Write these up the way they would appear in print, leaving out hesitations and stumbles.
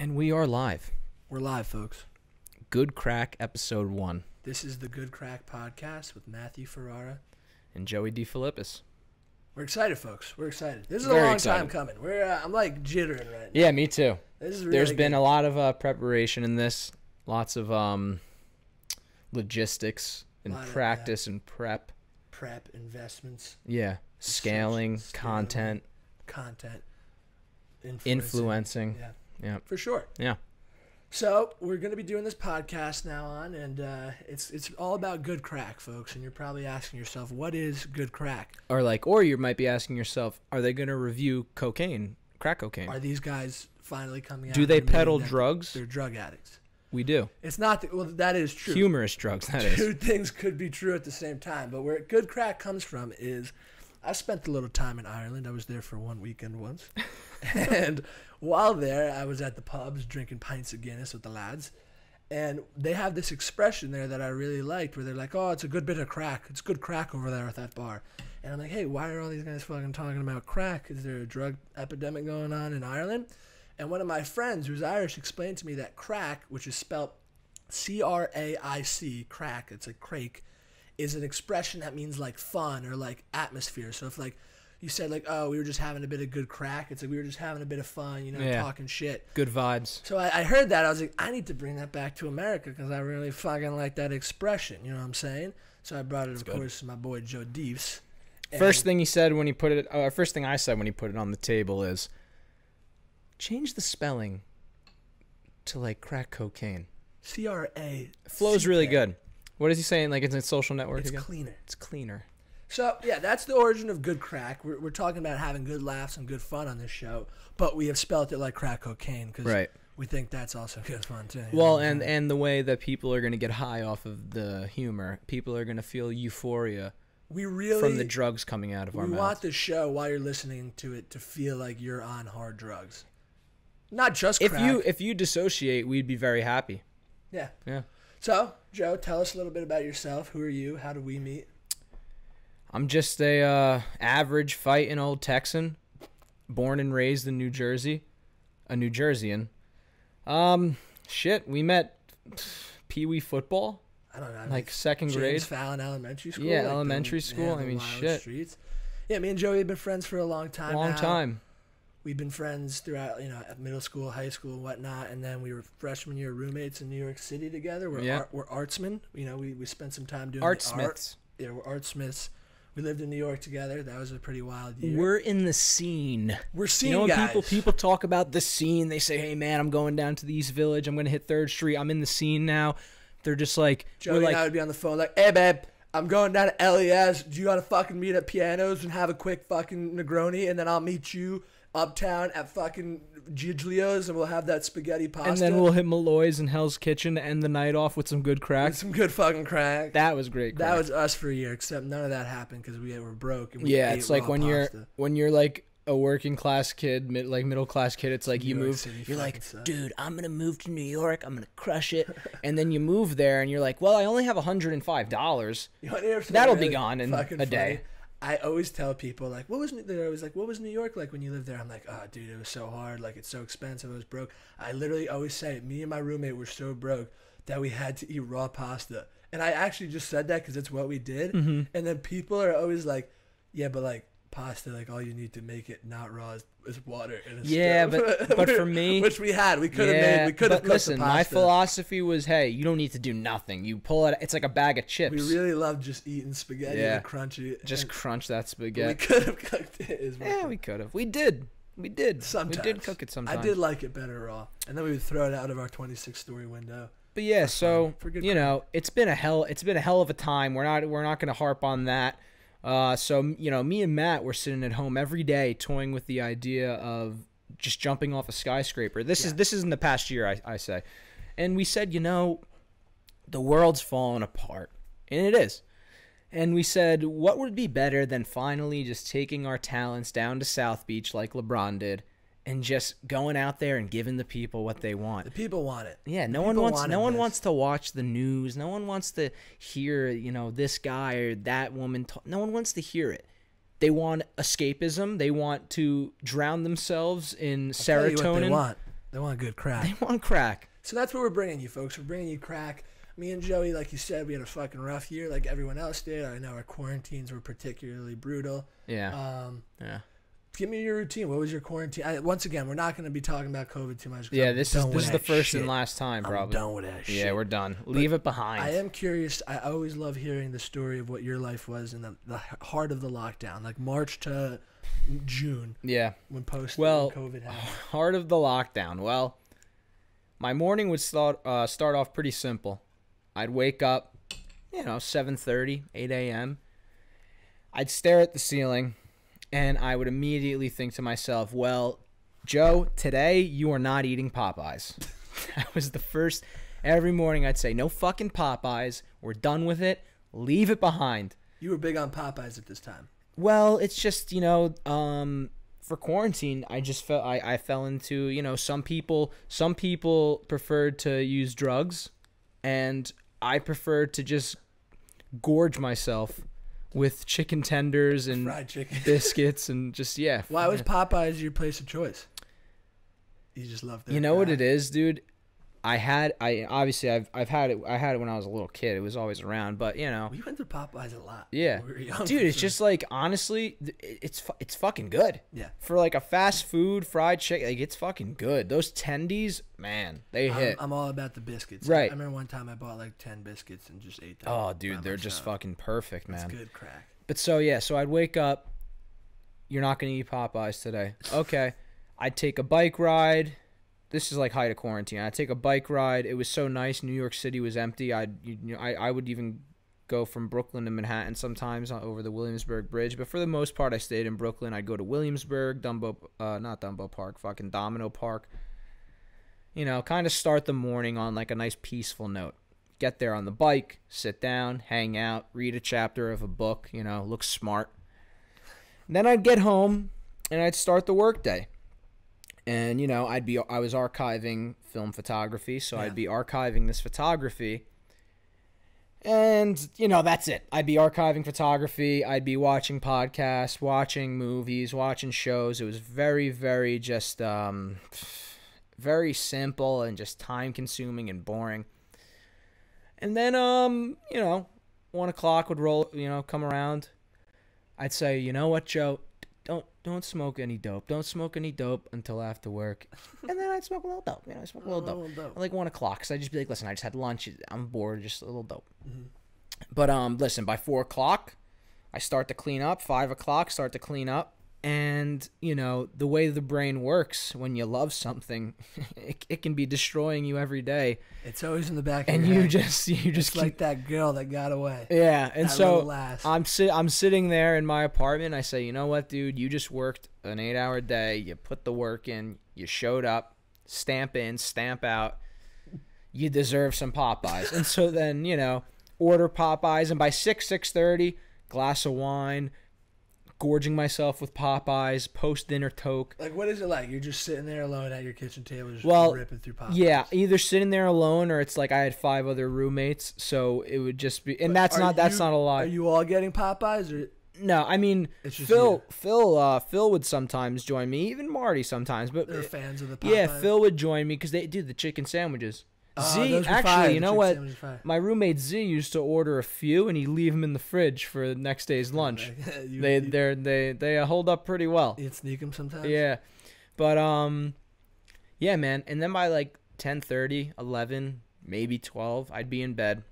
And we are live. We're live, folks. Good Crack, Episode 1. This is the Good Crack Podcast with Matthew Ferrara. And Joey DeFilippis. We're excited, folks. We're excited. This is Very a long excited. time coming. I'm like jittering right now. Yeah, me too. This is really There's been good. a lot of preparation in this. Lots of logistics and practice and prep. Prep, investments. Yeah. Scaling, content. Influencing. Yeah. Yeah. For sure. Yeah. So we're going to be doing this podcast now on, and it's all about good crack, folks. And you're probably asking yourself, what is good crack? Or you might be asking yourself, are they going to review cocaine, crack cocaine? Are these guys finally coming out? Do they and admitting peddle that drugs? They're drug addicts. We do. It's not well, that is true. Humorous drugs, that is. Two things could be true at the same time. But where good crack comes from is I spent a little time in Ireland. I was there for one weekend once. And while there, I was at the pubs drinking pints of Guinness with the lads. And they have this expression there that I really liked where they're like, oh, it's a good bit of crack. It's good crack over there at that bar. And I'm like, hey, why are all these guys fucking talking about crack? Is there a drug epidemic going on in Ireland? And one of my friends who's Irish explained to me that crack, which is spelled C-R-A-I-C, crack, it's like crake, is an expression that means like fun or like atmosphere. So if like you said like, oh, we were just having a bit of good crack, it's like we were just having a bit of fun, you know, talking shit. Good vibes. So I heard that. I was like, I need to bring that back to America because I really fucking like that expression. You know what I'm saying? So I brought it, of course, to my boy Joe Deefs. First thing he said when he put it, first thing I said when he put it on the table is, change the spelling to like crack cocaine. C-R-A. Flow's really good. What is he saying? Like it's a social network It's again? cleaner. It's cleaner. So, yeah, that's the origin of good crack. We're talking about having good laughs and good fun on this show, but we have spelt it like crack cocaine because we think that's also good fun, too. Well, and the way that people are going to get high off of the humor, people are going to feel euphoria from the drugs coming out of our mouths. We want the show, while you're listening to it, to feel like you're on hard drugs. Not just crack. If you dissociate, we'd be very happy. Yeah. Yeah. So, Joe, tell us a little bit about yourself. Who are you? How did we meet? I'm just a average fighting old Texan, born and raised in New Jersey, a New Jerseyan. We met Pee-wee football. I don't know. Like second grade. Fallon Elementary School. Yeah, like elementary school. I mean, shit. Streets. Yeah, me and Joey have been friends for a long time. Long time. We've been friends throughout, at middle school, high school, and whatnot. And then we were freshman year roommates in New York City together. We're artsmen. We spent some time doing Artsmiths. Yeah, we're artsmiths. We lived in New York together. That was a pretty wild year. We're in the scene. We're scene guys. When people talk about the scene, they say, hey, man, I'm going down to the East Village. I'm going to hit 3rd Street. I'm in the scene now. They're just like... Joey and I would be on the phone like, hey, babe, I'm going down to LES. Do you want to fucking meet at Pianos and have a quick fucking Negroni? And then I'll meet you uptown at fucking Giglio's and we'll have that spaghetti pasta. And then we'll hit Malloy's and Hell's Kitchen to end the night off with some good crack. Some good fucking crack. That was great crack. That was us for a year, except none of that happened because we were broke. And it's like when you're like a working class kid, middle class kid, it's like you move, you're like, dude, I'm going to move to New York. I'm going to crush it. And then you move there and you're like, well, I only have $105. That'll be gone in a day. I always tell people, like, what was New York like when you lived there? I'm like, oh, dude, it was so hard. Like, it's so expensive. I was broke. I literally always say, me and my roommate were so broke that we had to eat raw pasta. And I actually just said that because it's what we did. Mm-hmm. And then people are always like, yeah, but, like, pasta, like, all you need to make it not raw is water and a stove. but for me, which we had, we could have cooked listen, the pasta. My philosophy was, hey, you don't need to do nothing. You pull it, it's like a bag of chips. We really loved just eating spaghetti and crunchy. Just crunch that spaghetti. We could have cooked it. We could have. We did. Sometimes. We did cook it sometimes. I did like it better raw, and then we would throw it out of our 26-story window. But yeah, so it's been a hell of a time. We're not going to harp on that. So me and Matt were sitting at home every day toying with the idea of just jumping off a skyscraper. This is in the past year, I say. And we said, the world's falling apart. And it is. And we said, what would be better than finally just taking our talents down to South Beach like LeBron did and just going out there and giving the people what they want. The people want it. Yeah, no one wants to watch the news. No one wants to hear, this guy or that woman no one wants to hear it. They want escapism. They want to drown themselves in serotonin. What they want. They want good crack. They want crack. So that's what we're bringing you, folks. We're bringing you crack. Me and Joey, like you said, we had a fucking rough year like everyone else did. I know our quarantines were particularly brutal. Yeah. Give me your routine. What was your quarantine? Once again, we're not going to be talking about COVID too much. Yeah, this is the first and last time, probably. I'm done with that shit. Yeah, we're done. Leave it behind. I am curious. I always love hearing the story of what your life was in the heart of the lockdown, like March to June. Yeah. When COVID happened. Heart of the lockdown. Well, my morning would start off pretty simple. I'd wake up, 7:30, 8 a.m. I'd stare at the ceiling, and I would immediately think to myself, well, Joe, today you are not eating Popeyes. That was the first. Every morning I'd say, no fucking Popeyes. We're done with it. Leave it behind. You were big on Popeyes at this time. Well, it's just, for quarantine, I just felt I fell into, some people preferred to use drugs, and I preferred to just gorge myself with chicken tenders and fried chicken biscuits and just Why was Popeyes your place of choice? You just loved it. You know what it is, dude? I've had it when I was a little kid. It was always around, but we went to Popeyes a lot. Yeah, when we were young, dude, it's just like, honestly, it's fucking good. Yeah, for like a fast food fried chicken, like, it's fucking good. Those tendies, man, they hit. I'm all about the biscuits. Right. I remember one time I bought like 10 biscuits and just ate them. Oh, dude, they're just fucking perfect, man. It's good crack. But so I'd wake up. You're not gonna eat Popeyes today, okay? I'd take a bike ride. This is like height of quarantine. I'd take a bike ride. It was so nice. New York City was empty. I would even go from Brooklyn to Manhattan sometimes over the Williamsburg Bridge. But for the most part, I stayed in Brooklyn. I'd go to Williamsburg, Domino Park. Kind of start the morning on like a nice peaceful note. Get there on the bike, sit down, hang out, read a chapter of a book, look smart. And then I'd get home and I'd start the workday. And, I was archiving film photography, so I'd be archiving this photography. And, that's it. I'd be archiving photography. I'd be watching podcasts, watching movies, watching shows. It was very, very just very simple and just time-consuming and boring. And then, 1 o'clock would roll, come around. I'd say, you know what, Joe? Don't smoke any dope. Don't smoke any dope until after work. And then I'd smoke a little dope. I smoke a little dope. Like 1 o'clock. So I'd just be like, listen, I just had lunch. I'm bored. Just a little dope. Mm-hmm. But listen, by 4 o'clock, I start to clean up. 5 o'clock, start to clean up. And, the way the brain works when you love something, it can be destroying you every day. It's always in the back of your head. And you just keep, like that girl that got away. Yeah, and so I'm sitting there in my apartment. I say, you know what, dude? You just worked an 8-hour day. You put the work in. You showed up. Stamp in, stamp out. You deserve some Popeyes. And so then, order Popeyes. And by 6:30, glass of wine, gorging myself with Popeyes, post-dinner toke. Like, what is it like? You're just sitting there alone at your kitchen table, just ripping through Popeyes. Yeah, either sitting there alone, or it's like I had 5 other roommates, so it would just be. And that's not a lot. Are you all getting Popeyes, or? No, I mean, Phil would sometimes join me, even Marty sometimes. But they're fans of the Popeyes. Yeah, Phil would join me because they do the chicken sandwiches. Z, actually, fire. You know what? My roommate Z used to order a few, and he'd leave them in the fridge for the next day's lunch. They hold up pretty well. You'd sneak them sometimes. Yeah, but yeah, man. And then by like 10:30, 11, maybe 12, I'd be in bed,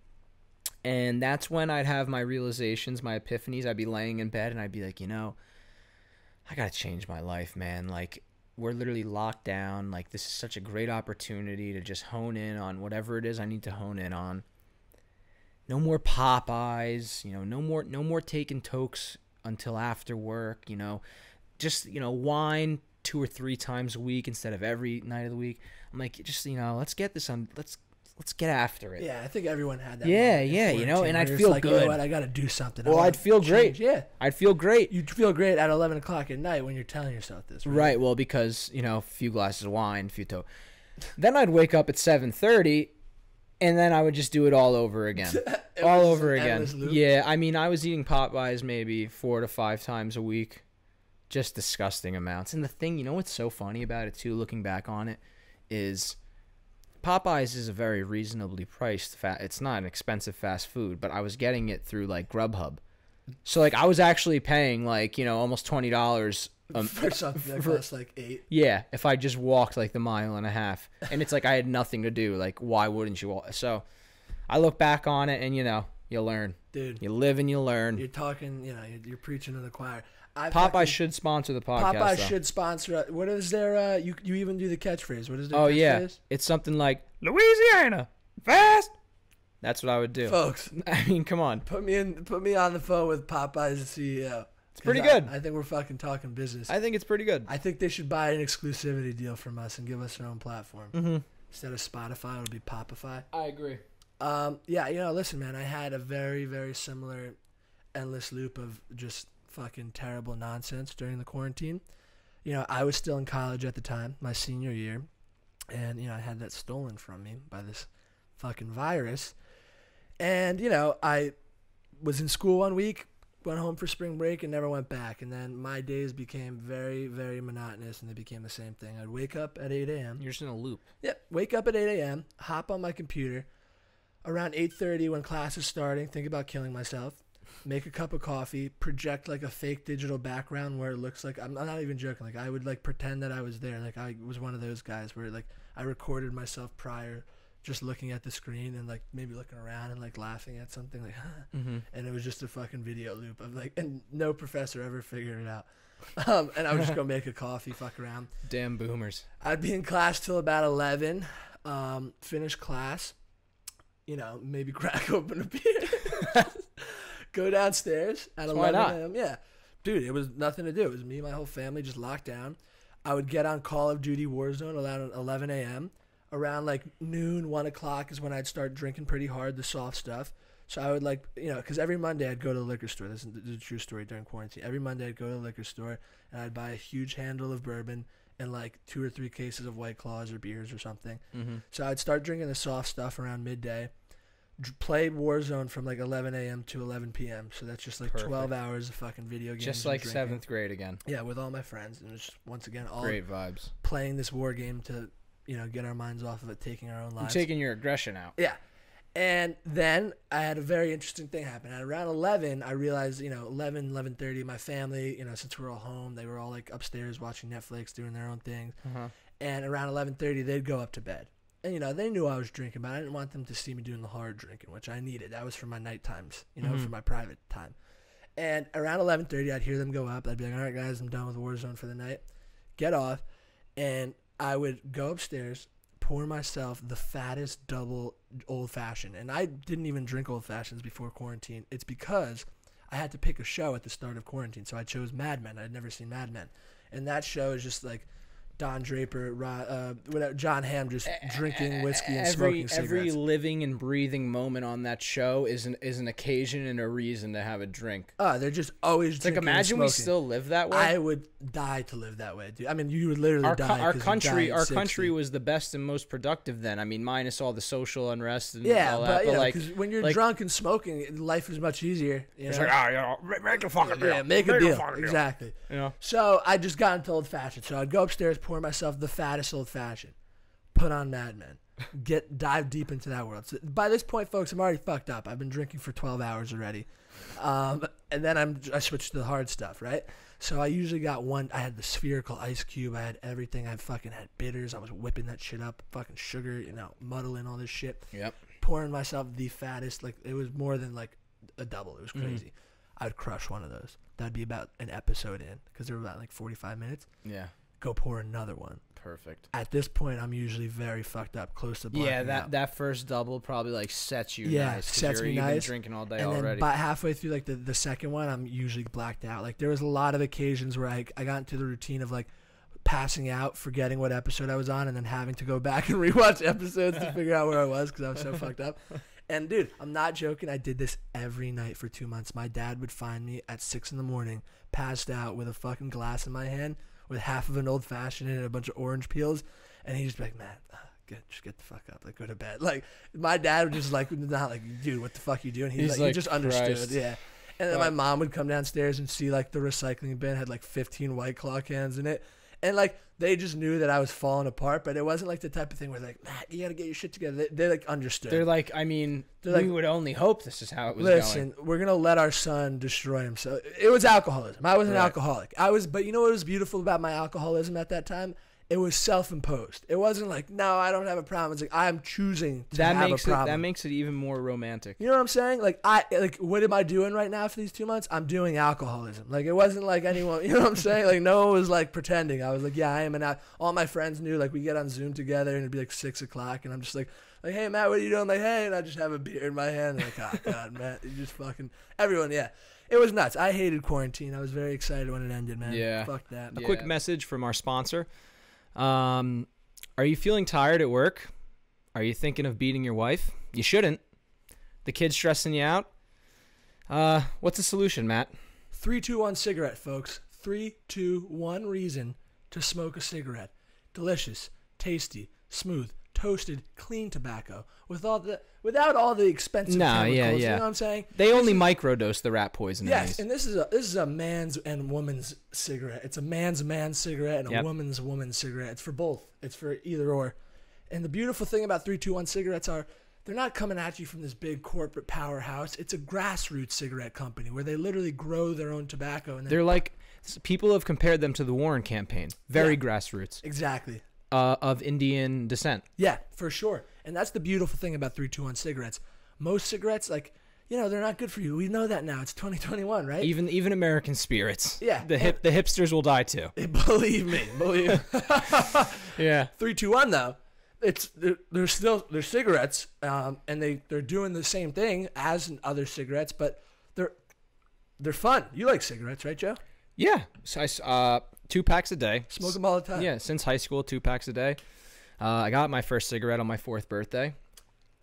and that's when I'd have my realizations, my epiphanies. I'd be laying in bed, and I'd be like, I gotta change my life, man. Like, we're literally locked down. Like, this is such a great opportunity to just hone in on whatever it is I need to hone in on. No more Popeyes, no more taking tokes until after work, just, wine 2 or 3 times a week instead of every night of the week. I'm like, just, let's get this on, let's get after it. Yeah, I think everyone had that. Yeah, and I'd feel like, good. You know what, I got to do something. Well, I'd feel great. Yeah. I'd feel great. You'd feel great at 11 o'clock at night when you're telling yourself this. Right, well, because, a few glasses of wine, a few Then I'd wake up at 7:30, and then I would just do it all over again. All over again. Yeah, I mean, I was eating Popeyes maybe 4 to 5 times a week. Just disgusting amounts. And the thing, what's so funny about it, too, looking back on it, is Popeyes is a very reasonably priced it's not an expensive fast food, but I was getting it through like Grubhub. So like I was actually paying like, almost $20 for something that costs like $8. Yeah, if I just walked like the mile and a half. And it's like I had nothing to do. Like, why wouldn't you walk? So I look back on it and you learn. Dude. You live and you learn. You're talking, you're preaching to the choir. Popeye should sponsor the podcast. Popeye should sponsor. What is their? You even do the catchphase. What is their catchphrase? Yeah, it's something like Louisiana fast. That's what I would do, folks. I mean, come on. Put me on the phone with Popeye's CEO. It's pretty good. I think we're fucking talking business. I think it's pretty good. I think they should buy an exclusivity deal from us and give us their own platform. Mm-hmm. Instead of Spotify, it would be Popify. I agree. Yeah, listen, man. I had a very, very similar endless loop of just fucking terrible nonsense during the quarantine. I was still in college at the time, my senior year, and I had that stolen from me by this fucking virus. And I was in school one week, went home for spring break, and never went back. And then my days became very, very monotonous, and they became the same thing. I'd wake up at 8 a.m. You're just in a loop. Yep, wake up at 8 a.m., hop on my computer. Around 8:30 when class is starting, think about killing myself. Make a cup of coffee, project like a fake digital background where it looks like, I'm not even joking, like I would like pretend that I was there. Like I was one of those guys where like I recorded myself prior, just looking at the screen and like maybe looking around and like laughing at something like, mm-hmm. And it was just a fucking video loop of like, and no professor ever figured it out. And I would just go make a coffee, fuck around. Damn boomers. I'd be in class till about 11, finish class, maybe crack open a beer. Go downstairs at 11 a.m. Yeah. Dude, it was nothing to do. It was me and my whole family just locked down. I would get on Call of Duty Warzone around 11 a.m. Around like noon, 1 o'clock is when I'd start drinking pretty hard, the soft stuff. So I would because every Monday I'd go to the liquor store. This is the true story during quarantine. Every Monday I'd go to the liquor store and I'd buy a huge handle of bourbon and like 2 or 3 cases of White Claws or beers or something. Mm-hmm. So I'd start drinking the soft stuff around midday. Play Warzone from like 11 a.m. to 11 p.m. So that's just like Perfect. 12 hours of fucking video games. Just like 7th grade again. Yeah, with all my friends. And it's once again all great vibes. Playing this war game to, get our minds off of it, taking our own lives. You're taking your aggression out. Yeah. And then I had a very interesting thing happen. At around 11, I realized, 11:30, my family, since we're all home, they were all like upstairs watching Netflix, doing their own things. Uh-huh. And around 11:30, they'd go up to bed. And, they knew I was drinking, but I didn't want them to see me doing the hard drinking, which I needed. That was for my night times, mm-hmm. for my private time. And around 11:30, I'd hear them go up. I'd be like, all right, guys, I'm done with Warzone for the night. Get off. And I would go upstairs, pour myself the fattest double old-fashioned. And I didn't even drink old-fashions before quarantine. It's because I had to pick a show at the start of quarantine. So I chose Mad Men. I'd never seen Mad Men. And that show is just like Don Draper, Jon Hamm just drinking whiskey and smoking cigarettes. Every living and breathing moment on that show is an occasion and a reason to have a drink. They're just always drinking. Like imagine we still live that way. I would die to live that way, dude. I mean, you would literally die. Our country was the best and most productive then. I mean, minus all the social unrest and all that. But because when you're drunk and smoking, life is much easier. It's like, make a fucking deal. Yeah, make a deal. Exactly. Yeah. So I just got into old fashioned. So I'd go upstairs, pour myself the fattest old fashioned, put on Mad Men, dive deep into that world. So by this point, folks, I'm already fucked up. I've been drinking for 12 hours already, and then I switched to the hard stuff, right? So I usually got one. I had the spherical ice cube. I had everything. I fucking had bitters. I was whipping that shit up, fucking sugar, muddling all this shit. Yep. Pouring myself the fattest. Like it was more than like a double. It was crazy. I would crush one of those. That'd be about an episode in because they were about like 45 minutes. Yeah. Go pour another one. Perfect. At this point, I'm usually very fucked up, close to blacking out. That first double probably like sets you nice. Yeah, sets me you've been nice. Drinking all day and already. Then by halfway through like the second one, I'm usually blacked out. Like there was a lot of occasions where I got into the routine of like passing out, forgetting what episode I was on, and then having to go back and rewatch episodes to figure out where I was because I was so fucked up. And dude, I'm not joking. I did this every night for 2 months. My dad would find me at 6 a.m, passed out with a fucking glass in my hand with half of an old fashioned and a bunch of orange peels, and he'd just be like, "Man, just get the fuck up, like go to bed." Like my dad would just like not like, "Dude, what the fuck you doing?" He's like, he just understood, yeah. And then my mom would come downstairs and see like the recycling bin had like 15 White Claw cans in it. And like they just knew that I was falling apart, but it wasn't like the type of thing where like, Matt, you got to get your shit together. They like understood. They're like, I mean, we would only hope this is how it was listen, going. we're going to let our son destroy himself. It was alcoholism. I was an alcoholic. But you know what was beautiful about my alcoholism at that time? It was self-imposed. It wasn't like, no, I don't have a problem. It's like, I'm choosing to have a problem. That makes it even more romantic. You know what I'm saying? Like, what am I doing right now for these 2 months? I'm doing alcoholism. Like, it wasn't like anyone, you know what I'm saying? Like, no one was like pretending. I was like, yeah, I am. And all my friends knew, like, we get on Zoom together and it'd be like 6 o'clock. And I'm just like, hey, Matt, what are you doing? I'm like, hey. And I just have a beer in my hand. And like, oh, God, Matt, you just fucking, everyone, yeah. It was nuts. I hated quarantine. I was very excited when it ended, man. Yeah. Fuck that. A quick message from our sponsor. Are you feeling tired at work? Are you thinking of beating your wife? You shouldn't. The kid's stressing you out? What's the solution, Matt? 3-2-1 cigarette, folks. 3-2-1 reason to smoke a cigarette. Delicious, tasty, smooth, toasted, clean tobacco without all the expensive chemicals. Yeah. You know what I'm saying? They only microdose the rat poison. Yes, and this is a man's and woman's cigarette. It's a man's cigarette and a woman's cigarette. It's for both. It's for either or. And the beautiful thing about 3-2-1 cigarettes are they're not coming at you from this big corporate powerhouse. It's a grassroots cigarette company where they literally grow their own tobacco. And they're like, people have compared them to the Warren campaign. Very grassroots. Exactly. Of Indian descent. Yeah, for sure. And that's the beautiful thing about 3-2-1 cigarettes. Most cigarettes, like, you know, they're not good for you. We know that now. It's 2021, right? Even American spirits. Yeah. The hipsters will die too. Believe me. Yeah. 3-2-1 though. They're cigarettes, and they're doing the same thing as other cigarettes, but they're fun. You like cigarettes, right, Joe? Yeah. So 2 packs a day. Smoke them all the time. Yeah, since high school, 2 packs a day. I got my first cigarette on my 4th birthday.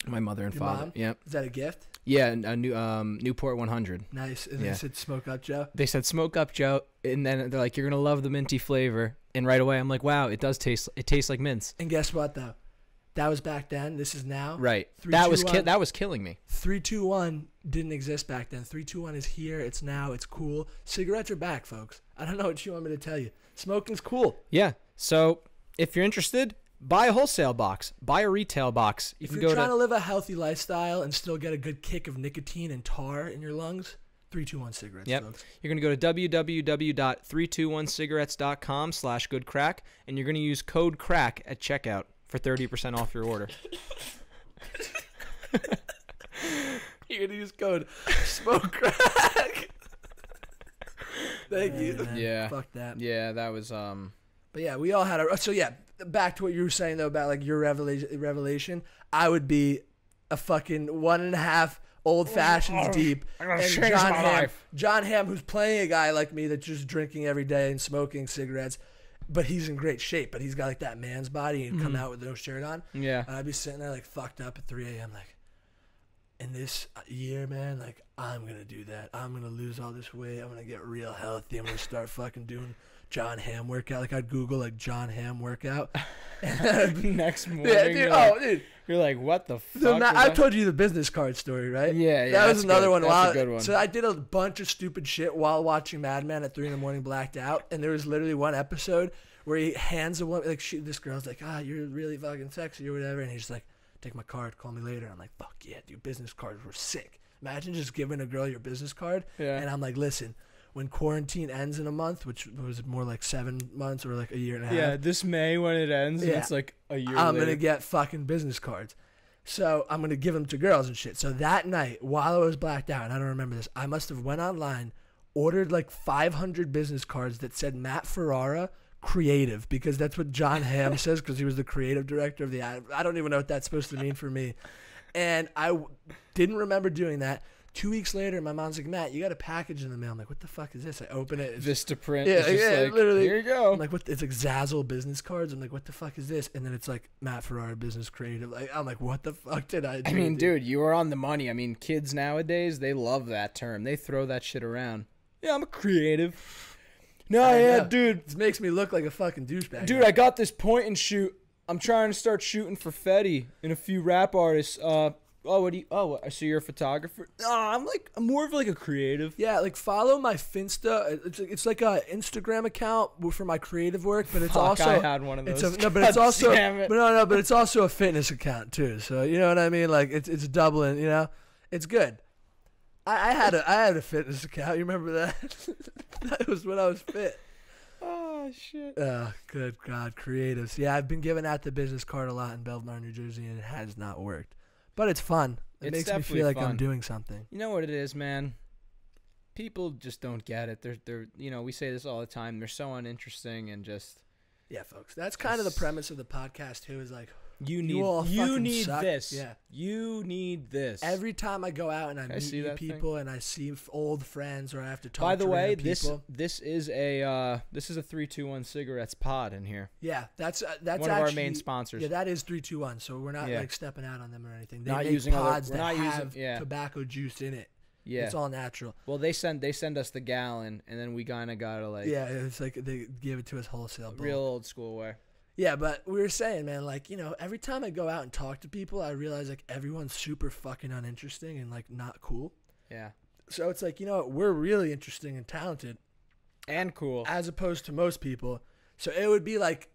My mother and father. Mom? Yeah. Is that a gift? Yeah, a new Newport 100. Nice. And they said smoke up, Joe? They said smoke up, Joe. And then they're like, you're going to love the minty flavor. And right away, I'm like, wow, it tastes like mints. And guess what, though? That was back then. This is now. Right. 3, that 2, was killing me. 3-2-1 didn't exist back then. 3-2-1 is here. It's now. It's cool. Cigarettes are back, folks. I don't know what you want me to tell you. Smoking's cool. Yeah. So if you're interested, buy a wholesale box. Buy a retail box. If you're trying to live a healthy lifestyle and still get a good kick of nicotine and tar in your lungs, 3-2-1 cigarettes, folks. You're going to go to www.321cigarettes.com/goodcrack, and you're going to use code CRACK at checkout for 30% off your order. You're going to use code SMOKECRACK. Thank you. Yeah. Fuck that. Yeah, that was But yeah, we all had a. So yeah, back to what you were saying though about like your revelation. I would be a fucking 1.5 old fashions deep. I'm gonna change my life. Jon Hamm, who's playing a guy like me that's just drinking every day and smoking cigarettes, but he's in great shape. But he's got like that man's body and come out with no shirt on. Yeah. And I'd be sitting there like fucked up at 3 a.m. like, in this year, man, like I'm gonna do that. I'm gonna lose all this weight. I'm gonna get real healthy. I'm gonna start fucking doing Jon Hamm workout. Like I'd Google like Jon Hamm workout. Next morning, dude, you're like, what the fuck? So I've told you the business card story, right? Yeah, that was another one. That's a good one. So I did a bunch of stupid shit while watching Mad Men at 3 a.m, blacked out, and there was literally one episode where he hands a woman like this girl's like, you're really fucking sexy or whatever, and he's just like, take my card, call me later. I'm like, fuck yeah, dude, business cards were sick. Imagine just giving a girl your business card, and I'm like, listen, when quarantine ends in a month, which was more like 7 months or like a year and a half. Yeah, this May when it ends, it's like a year I'm later. going to get fucking business cards. So I'm going to give them to girls and shit. So that night, while I was blacked out, and I don't remember this, I must have went online, ordered like 500 business cards that said Matt Ferrara, creative, because that's what Jon Hamm says, because he was the creative director of the ad. I don't even know what that's supposed to mean for me. And I didn't remember doing that. 2 weeks later, my mom's like, Matt, you got a package in the mail. I'm like, what the fuck is this? I open it. It's Vistaprint. Yeah, it's just like, literally. Here you go. I'm like, what? It's like Zazzle business cards. I'm like, what the fuck is this? And then it's like Matt Ferrara business creative. Like, I'm like, what the fuck did I do? I mean, dude, you were on the money. I mean, kids nowadays, they love that term. They throw that shit around. Yeah, I'm a creative. No, yeah, dude. This makes me look like a fucking douchebag. Dude, I got this point and shoot. I'm trying to start shooting for Fetty and a few rap artists. Oh, what do you? Oh, so you're a photographer? I'm more of like a creative. Yeah, like follow my Finsta. It's like a Instagram account for my creative work, but it's also I had one of those. But it's also but it's also a fitness account too. So you know what I mean? Like it's doubling. You know, it's good. I had a fitness account. You remember that? That was when I was fit. Oh shit. Good God, creatives. Yeah, I've been giving out the business card a lot in Belmar, New Jersey, and it has not worked. But it's fun. It makes me feel like I'm doing something. You know what it is, man? People just don't get it. They're we say this all the time. They're so uninteresting and just. Yeah, folks. That's kind of the premise of the podcast too. Is like you need this. Yeah. You need this. Every time I go out and I meet new people and I see old friends or I have to talk. By the way, people. this is a 321 Cigarettes pod in here. Yeah, that's one of our main sponsors. Yeah, that is 321. So we're not like stepping out on them or anything. They not make using pods we're that not have using tobacco juice in it. Yeah, it's all natural. Well, they send us the gallon, and then we kind of gotta like. Yeah, it's like they give it to us wholesale. Real old school way. Yeah, but we were saying, man, like, every time I go out and talk to people, I realize, like, everyone's super fucking uninteresting and, like, not cool. Yeah. So it's like, we're really interesting and talented. And cool. As opposed to most people. So it would be, like,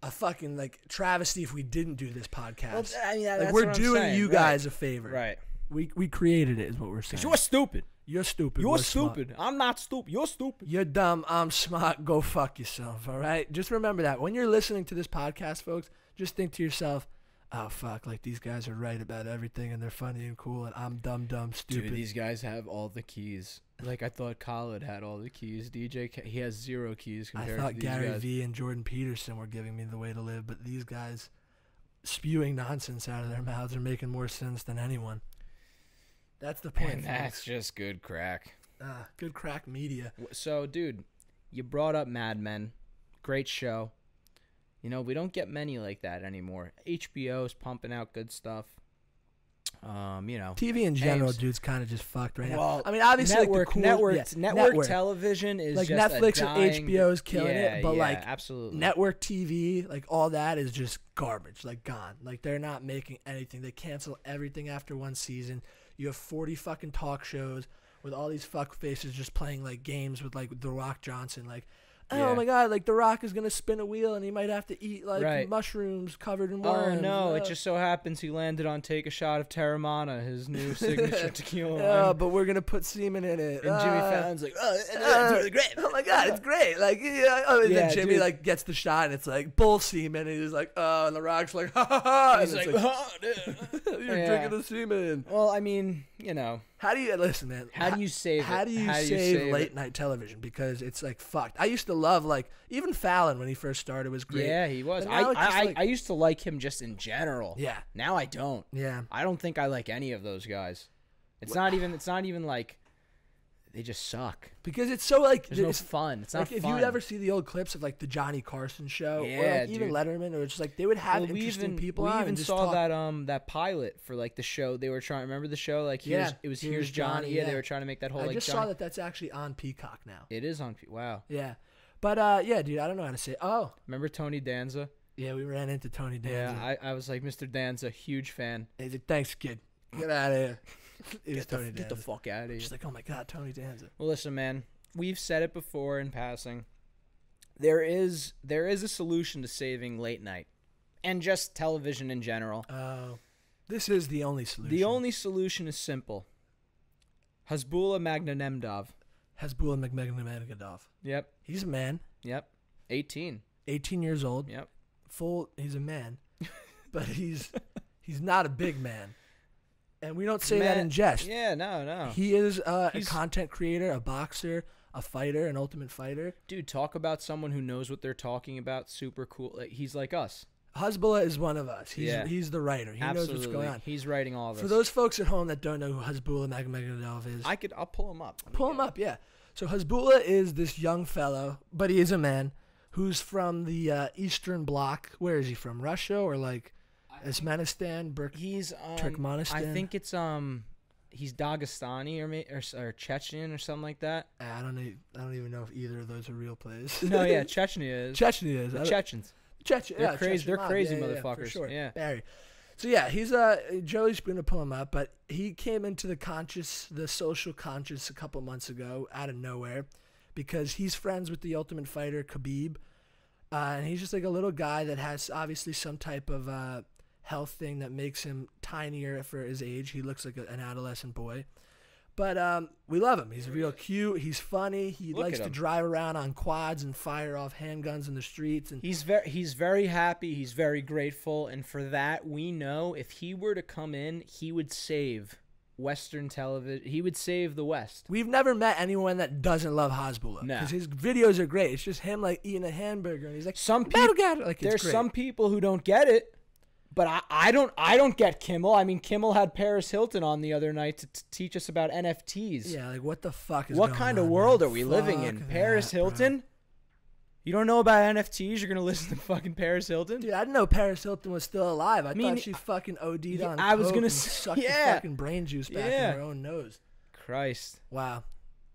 a fucking, like, travesty if we didn't do this podcast. Well, I mean, that's like, we're what I'm doing saying. you guys a favor. Right. We created it is what we're saying. You're stupid. You're stupid. You're stupid. Smart. I'm not stupid. You're stupid. You're dumb. I'm smart. Go fuck yourself, all right? Just remember that. When you're listening to this podcast, folks, just think to yourself, oh, fuck, like these guys are right about everything and they're funny and cool and I'm dumb, stupid. Dude, these guys have all the keys. Like, I thought Khaled had all the keys. DJ, he has 0 keys compared to these guys. I thought Gary Vee and Jordan Peterson were giving me the way to live, but these guys spewing nonsense out of their mouths are making more sense than anyone. That's the point. And that's just good crack. Good crack media. So, dude, you brought up Mad Men. Great show. We don't get many like that anymore. HBO's pumping out good stuff. TV in general, dude's kind of just fucked right now. I mean, obviously, network television is like just Netflix or HBO's killing it, but like absolutely. Network TV, like all that is just garbage, like gone. Like they're not making anything. They cancel everything after one season. You have 40 fucking talk shows with all these fuck faces just playing like games with like The Rock Johnson, like. Oh my God! Like The Rock is gonna spin a wheel and he might have to eat like mushrooms covered in worms. Oh no! It just so happens he landed on "Take a Shot of Terramana," his new signature tequila. Yeah, but we're gonna put semen in it. And Jimmy Fallon's like, it's really great. Oh my God, it's great! Like, and then Jimmy like gets the shot and it's like bull semen, and he's like, and The Rock's like, ha ha ha! He's like, you're drinking the semen. Well, I mean, How do you listen, man? How do you save late night television? Because it's like fucked. I used to love like even Fallon when he first started was great. Yeah, he was. I used to like him just in general. Yeah. Now I don't. Yeah. I don't think I like any of those guys. It's not even like they just suck. Because it's so like there's no fun. It's not like fun. If you ever see the old clips of like the Johnny Carson show, or like even dude. Letterman, or just like they would have interesting people on. We even saw that pilot for like the show they were trying. Remember the show? Like here's Johnny. Yeah, they were trying to make that whole. I just saw that's actually on Peacock now. It is on. Wow. Yeah, but yeah, dude, I don't know how to say. Oh, remember Tony Danza? Yeah, we ran into Tony Danza. Yeah, I was like, Mr. Danza, huge fan. He's like, thanks, kid. Get out of here. Get the fuck out of here. She's like, oh my God, Tony Danza. Well, listen, man. We've said it before in passing. There is a solution to saving late night and just television in general. Oh, this is the only solution. The only solution is simple. Hasbulla Magnanemdov. Hasbulla Magnanemdov. Yep. He's a man. Yep. 18. 18 years old. Yep. He's a man, but he's not a big man. And we don't say that in jest. Yeah, no. He is a content creator, a boxer, a fighter, an ultimate fighter. Dude, talk about someone who knows what they're talking about. Super cool. Like, he's like us. Hasbulla is one of us. He's the writer. He knows what's going on. He's writing all this. For those folks at home that don't know who Hasbulla Magnanemdov is. I'll pull him up. Pull him up, yeah. So Hasbulla is this young fellow, but he is a man, who's from the Eastern Bloc. Where is he from? Russia or like Turkmenistan? He's Turkmenistan. I think it's he's Dagestani or Chechen or something like that. I don't even know if either of those are real places. No, yeah, Chechnya is. Chechnya is. The Chechens. They're crazy. They're crazy motherfuckers. Yeah, for sure. Yeah. Barry. So yeah, he's Joey's going to pull him up, but he came into the social conscious a couple months ago out of nowhere because he's friends with the Ultimate Fighter Khabib, and he's just like a little guy that has obviously some type of health thing that makes him tinier for his age. He looks like an adolescent boy. But we love him. He's real cute. He's funny. He likes to drive around on quads and fire off handguns in the streets. And he's very happy. He's very grateful. And for that, we know if he were to come in, he would save Western television. He would save the West. We've never met anyone that doesn't love Hasbulla. No. Because his videos are great. It's just him like eating a hamburger. And he's like, there's some people who don't get it. But I don't get Kimmel. I mean, Kimmel had Paris Hilton on the other night to teach us about NFTs. Yeah, like what the fuck is what going kind of on, world man? are we living in? Paris Hilton? Bro. You don't know about NFTs? You're gonna listen to fucking Paris Hilton? Dude, I didn't know Paris Hilton was still alive. I thought she fucking OD'd on I was coke gonna and say, sucked the fucking brain juice back in her own nose. Christ. Wow.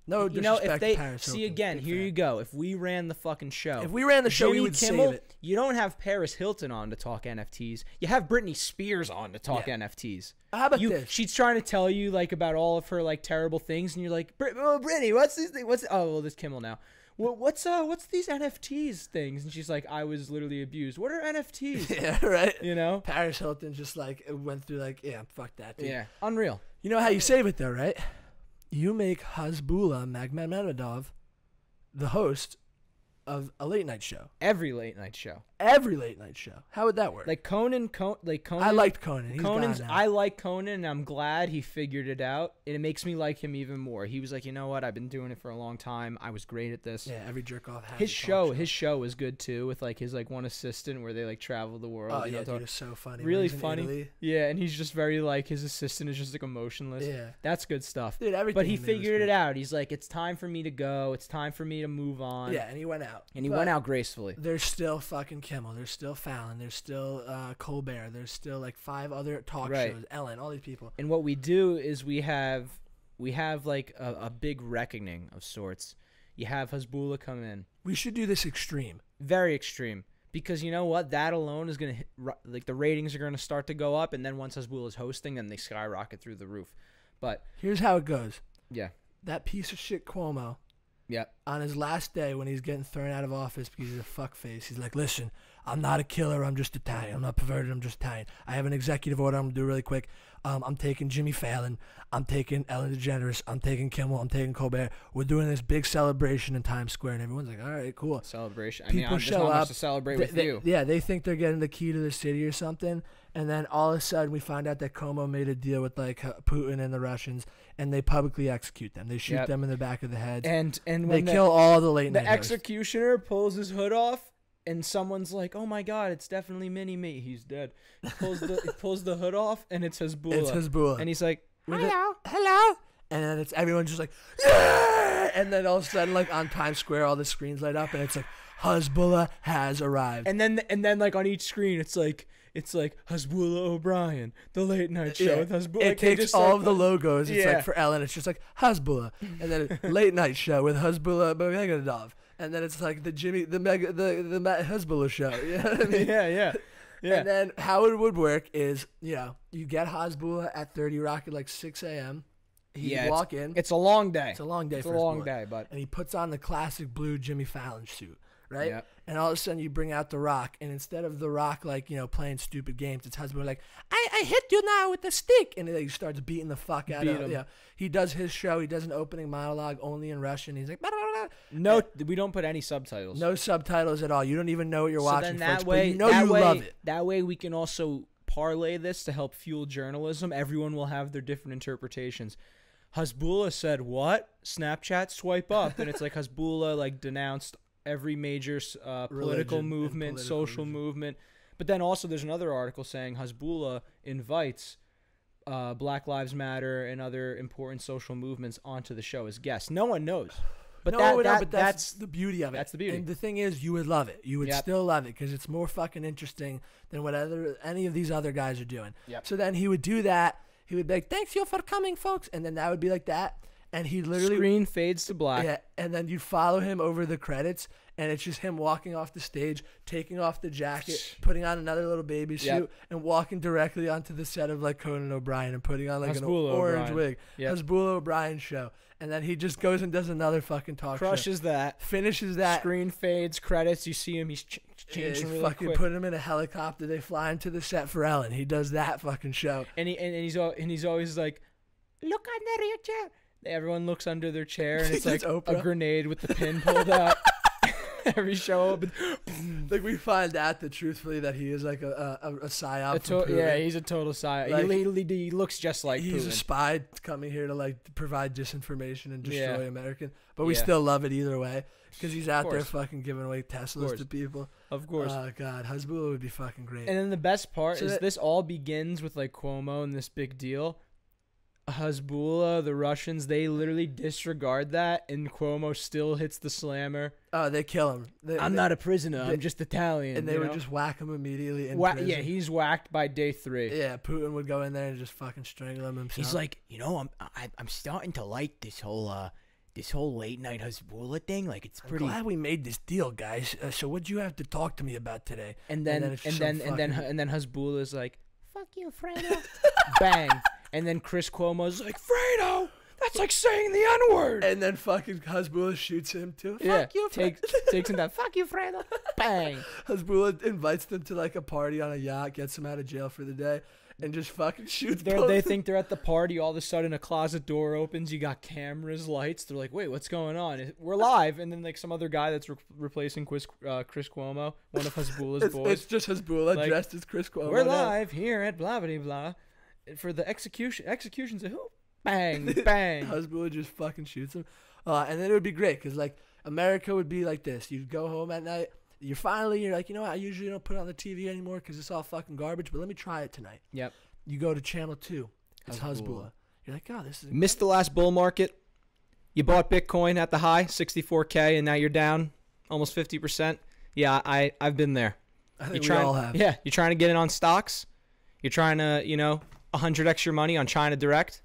No disrespect to Paris Hilton. See, again, here you go. If we ran the fucking show. If we ran the show, we would Kimmel, save it. You don't have Paris Hilton on to talk NFTs. You have Britney Spears on to talk NFTs. How about this? She's trying to tell you like about all of her like terrible things, and you're like, Britney, what's these things? Oh, well, this Kimmel now. Well, what's these NFTs things? And she's like, I was literally abused. What are NFTs? Yeah, right. You know, Paris Hilton just like went through like, yeah, fuck that, dude. Yeah, unreal. You know how you save it though, right? You make Hasbulla Magomedov the host of a late night show. Every late night show. Every late night show. How would that work? Like Conan. I liked Conan. He's Conan's. gone now. I like Conan, and I'm glad he figured it out. And it makes me like him even more. He was like, you know what? I've been doing it for a long time. I was great at this. Yeah, every jerk off has his show was good too, with like his like one assistant where they like travel the world. Oh yeah, dude, it's so funny. Really funny. Yeah, and he's just very like his assistant is just like emotionless. Yeah, that's good stuff. Dude, everything. But he figured it out. He's like, it's time for me to go. It's time for me to move on. Yeah, and he went out. And he went out gracefully. There's still fucking Kimmel. There's still Fallon. There's still Colbert. There's still like 5 other talk shows. Ellen. All these people. And what we do is we have like a big reckoning of sorts. You have Hasbulla come in. We should do this extreme. Very extreme. Because you know what? That alone is going to like the ratings are going to start to go up, and then once Hasbulla's hosting, then they skyrocket through the roof. But here's how it goes. Yeah. That piece of shit Cuomo. Yeah. On his last day when he's getting thrown out of office because he's a fuckface, he's like, listen, I'm not a killer. I'm just Italian. I'm not perverted. I'm just Italian. I have an executive order. I'm going to do really quick. I'm taking Jimmy Fallon. I'm taking Ellen DeGeneres. I'm taking Kimmel. I'm taking Colbert. We're doing this big celebration in Times Square. And everyone's like, all right, cool. Celebration. People there's show not up much to celebrate with you. Yeah, they think they're getting the key to the city or something. And then all of a sudden we find out that Cuomo made a deal with like Putin and the Russians, and they publicly execute them. They shoot them in the back of the head. And when they kill all the late night The executioner pulls his hood off, and someone's like, "Oh my God, it's definitely Mini Me. He's dead." He pulls the hood off, and it's Hasbulla. It's Hasbulla. And he's like, hello. And then everyone's just like, yeah! And then all of a sudden, like on Times Square, all the screens light up, and it's like, Hasbulla has arrived. And then like on each screen, it's like Hasbulla O'Brien, the late night show with Hasbulla. It takes all of the logos. It's like for Ellen, it's just like Hasbulla, and then late night show with Hasbulla Magomedov, and then it's like the Matt Hasbulla show. You know what I mean? Yeah. And then how it would work is, you get Hasbulla at 30 Rock at like 6 a.m. He'd walk in. It's a long day. It's a long day. It's a long day, but and he puts on the classic blue Jimmy Fallon suit. Right? Yep. And all of a sudden you bring out The Rock, and instead of The Rock like, playing stupid games, it's Hasbulla like, I hit you now with the stick, and he starts beating the fuck out of him. Yeah. He does his show. He does an opening monologue only in Russian. He's like, blah, blah, blah. No, we don't put any subtitles. No subtitles at all. You don't even know what you're watching. Then folks, but you love it. That way we can also parlay this to help fuel journalism. Everyone will have their different interpretations. Hasbulla said what? Snapchat swipe up, and it's like Hasbulla like denounced every major political movement, social movement. But then also there's another article saying Hasbulla invites Black Lives Matter and other important social movements onto the show as guests. No one knows. But that's the beauty of it. That's the beauty. And the thing is, you would love it. You would still love it because it's more fucking interesting than what any of these other guys are doing. Yep. So then he would do that. He would be like, thanks you for coming, folks. And then that would be like that. and he literally screen fades to black. Yeah, and then you follow him over the credits, and it's just him walking off the stage, taking off the jacket, putting on another little baby suit, and walking directly onto the set of like Conan O'Brien and putting on like Hasbulla an orange O'Brien. wig. Yep. Hasbulla O'Brien show. And then he just goes and does another fucking talk show. Crushes that. Finishes that. Screen fades, credits. You see him. He's changing really fucking quick. put him in a helicopter. They fly him to the set for Ellen. He does that fucking show. And he's always like, look under your chair. Everyone looks under their chair, and it's like Oprah. a grenade with the pin pulled out. Every show open. Like we find out that truthfully that he is like a psyop. Yeah, he's a total psyop. Like, he looks just like he's Putin. a spy coming here to like provide disinformation and destroy American. But we still love it either way because he's out there fucking giving away Teslas to people. Of course. Oh God, Hasbulla would be fucking great. And then the best part is this all begins with like Cuomo and this big deal. Hasbulla, the Russians, they literally disregard that, and Cuomo still hits the slammer. Oh, they kill him. I'm not a prisoner. I'm just Italian. And they would just whack him immediately in prison. Yeah, he's whacked by day 3. Yeah, Putin would go in there and just fucking strangle him himself. He's like, I'm starting to like this whole late night Hasbulla thing. Like it's pretty. I'm glad we made this deal, guys. So what'd you have to talk to me about today? And then Hasbulla's like, fuck you, Fredo. Bang. And then Chris Cuomo's like, Fredo, that's like saying the N-word. And then fucking Hasbulla shoots him too. Fuck you, Fredo. Takes him down. Fuck you, Fredo. Bang. Hasbulla invites them to like a party on a yacht, gets him out of jail for the day, and just fucking shoots them. They think they're at the party. All of a sudden, a closet door opens. You got cameras, lights. They're like, wait, what's going on? We're live. And then like some other guy that's replacing Chris Cuomo, one of Hasbulla's boys. It's just Hasbulla dressed as Chris Cuomo. We're live here at blah, blah, blah. For the executions of who? Bang, bang. Hasbulla just fucking shoots him. And then it would be great because, like, America would be like this. You'd go home at night. You're like, you know what? I usually don't put it on the TV anymore because it's all fucking garbage, but let me try it tonight. Yep. You go to Channel 2. It's Hasbulla. You're like, oh, this is... Missed the last bull market. You bought Bitcoin at the high, 64K, and now you're down almost 50%. Yeah, I've been there. I think we all have. Yeah, you're trying to get in on stocks. You're trying to, 100x your money on China Direct.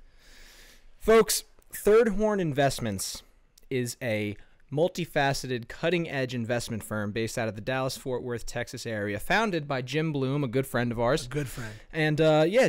Folks, Third Horn Investments is a multifaceted, cutting-edge investment firm based out of the Dallas-Fort Worth, Texas area, founded by Jim Bloom, a good friend of ours. A good friend. And,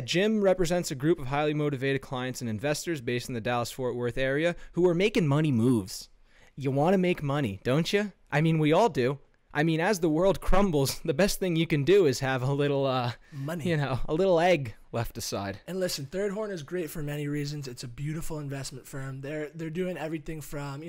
Jim represents a group of highly motivated clients and investors based in the Dallas-Fort Worth area who are making money moves. You want to make money, don't you? I mean, we all do. I mean, as the world crumbles, the best thing you can do is have a little, money, a little egg left aside. And listen, Third Horn is great for many reasons. It's a beautiful investment firm. They're doing everything from,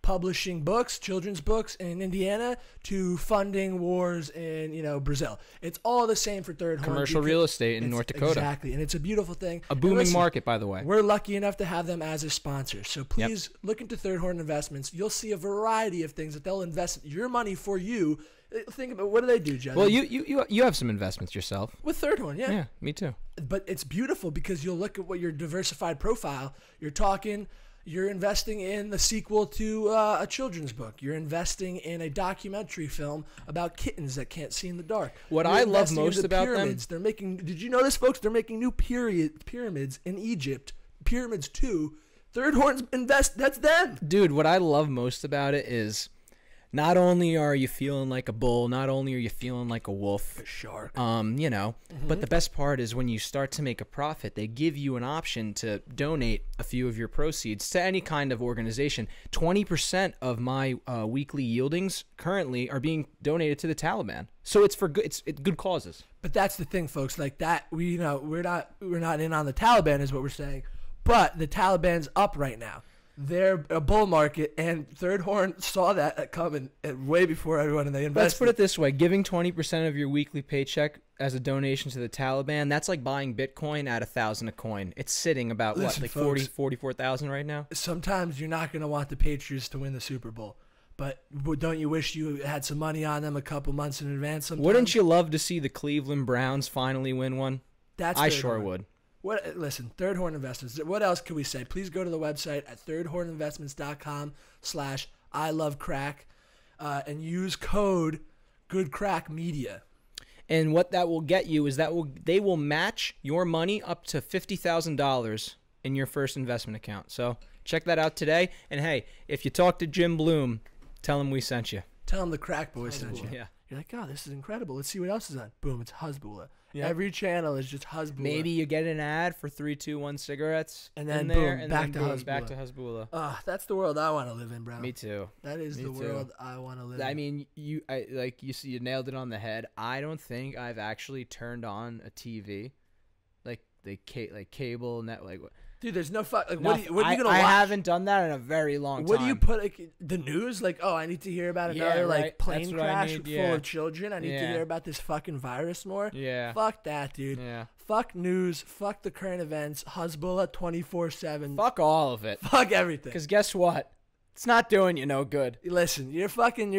publishing books, children's books in Indiana, to funding wars in, Brazil. It's all the same for Third Horn. Commercial real estate in North Dakota. Exactly, and it's a beautiful thing. A booming market, by the way. We're lucky enough to have them as a sponsor. So please look into Third Horn Investments. You'll see a variety of things that they'll invest your money for you. Think about, what do they do, John? Well, you have some investments yourself. With Third Horn, yeah. Yeah, me too. But it's beautiful because you'll look at what your diversified profile, you're investing in the sequel to a children's book. You're investing in a documentary film about kittens that can't see in the dark. What I love most about pyramids. They're making. Did you know this, folks? They're making new pyramids in Egypt. Pyramids 2. Third Horn's invest. That's them. Dude, what I love most about it is not only are you feeling like a bull, not only are you feeling like a wolf, a shark, but the best part is when you start to make a profit, they give you an option to donate a few of your proceeds to any kind of organization. 20% of my weekly yieldings currently are being donated to the Taliban. So it's for good. It's good causes. But that's the thing, folks. Like that, we're not in on the Taliban, is what we're saying. But the Taliban's up right now. They're a bull market, and Third Horn saw that coming way before everyone, and they invested. Let's put it this way. Giving 20% of your weekly paycheck as a donation to the Taliban, that's like buying Bitcoin at $1,000 a coin. It's sitting about, folks, 44,000 right now? Sometimes you're not going to want the Patriots to win the Super Bowl. But don't you wish you had some money on them a couple months in advance sometimes? Wouldn't you love to see the Cleveland Browns finally win one? I sure would. Listen, Third Horn Investments. What else can we say? Please go to the website at thirdhorninvestments.com/ILoveCrack and use code GoodCrackMedia. And what that will get you is they will match your money up to $50,000 in your first investment account. So check that out today. And hey, if you talk to Jim Bloom, tell him we sent you. Tell him the Crack Boys sent you. Yeah. You're like, oh, this is incredible. Let's see what else is on. Boom, it's Hasbulla. Yep. Every channel is just Hasbulla. Maybe you get an ad for 321 cigarettes, and then there, boom, and back then to boom, Hasbulla. back to Hasbulla. That's the world I want to live in, bro. Me too. That is Me the too. world I want to live in. I mean, you nailed it on the head. I don't think I've actually turned on a TV, like cable net, like. Dude, there's no fuck. Like, Nothing. what are you gonna watch? I haven't done that in a very long time. What do you put like the news? Like, oh, I need to hear about another like plane That's what I crash need, full of children. I need to hear about this fucking virus more. Yeah. Fuck that, dude. Yeah. Fuck news. Fuck the current events. Hasbulla 24/7. Fuck all of it. Fuck everything. Because guess what? It's not doing you no good. Listen, you're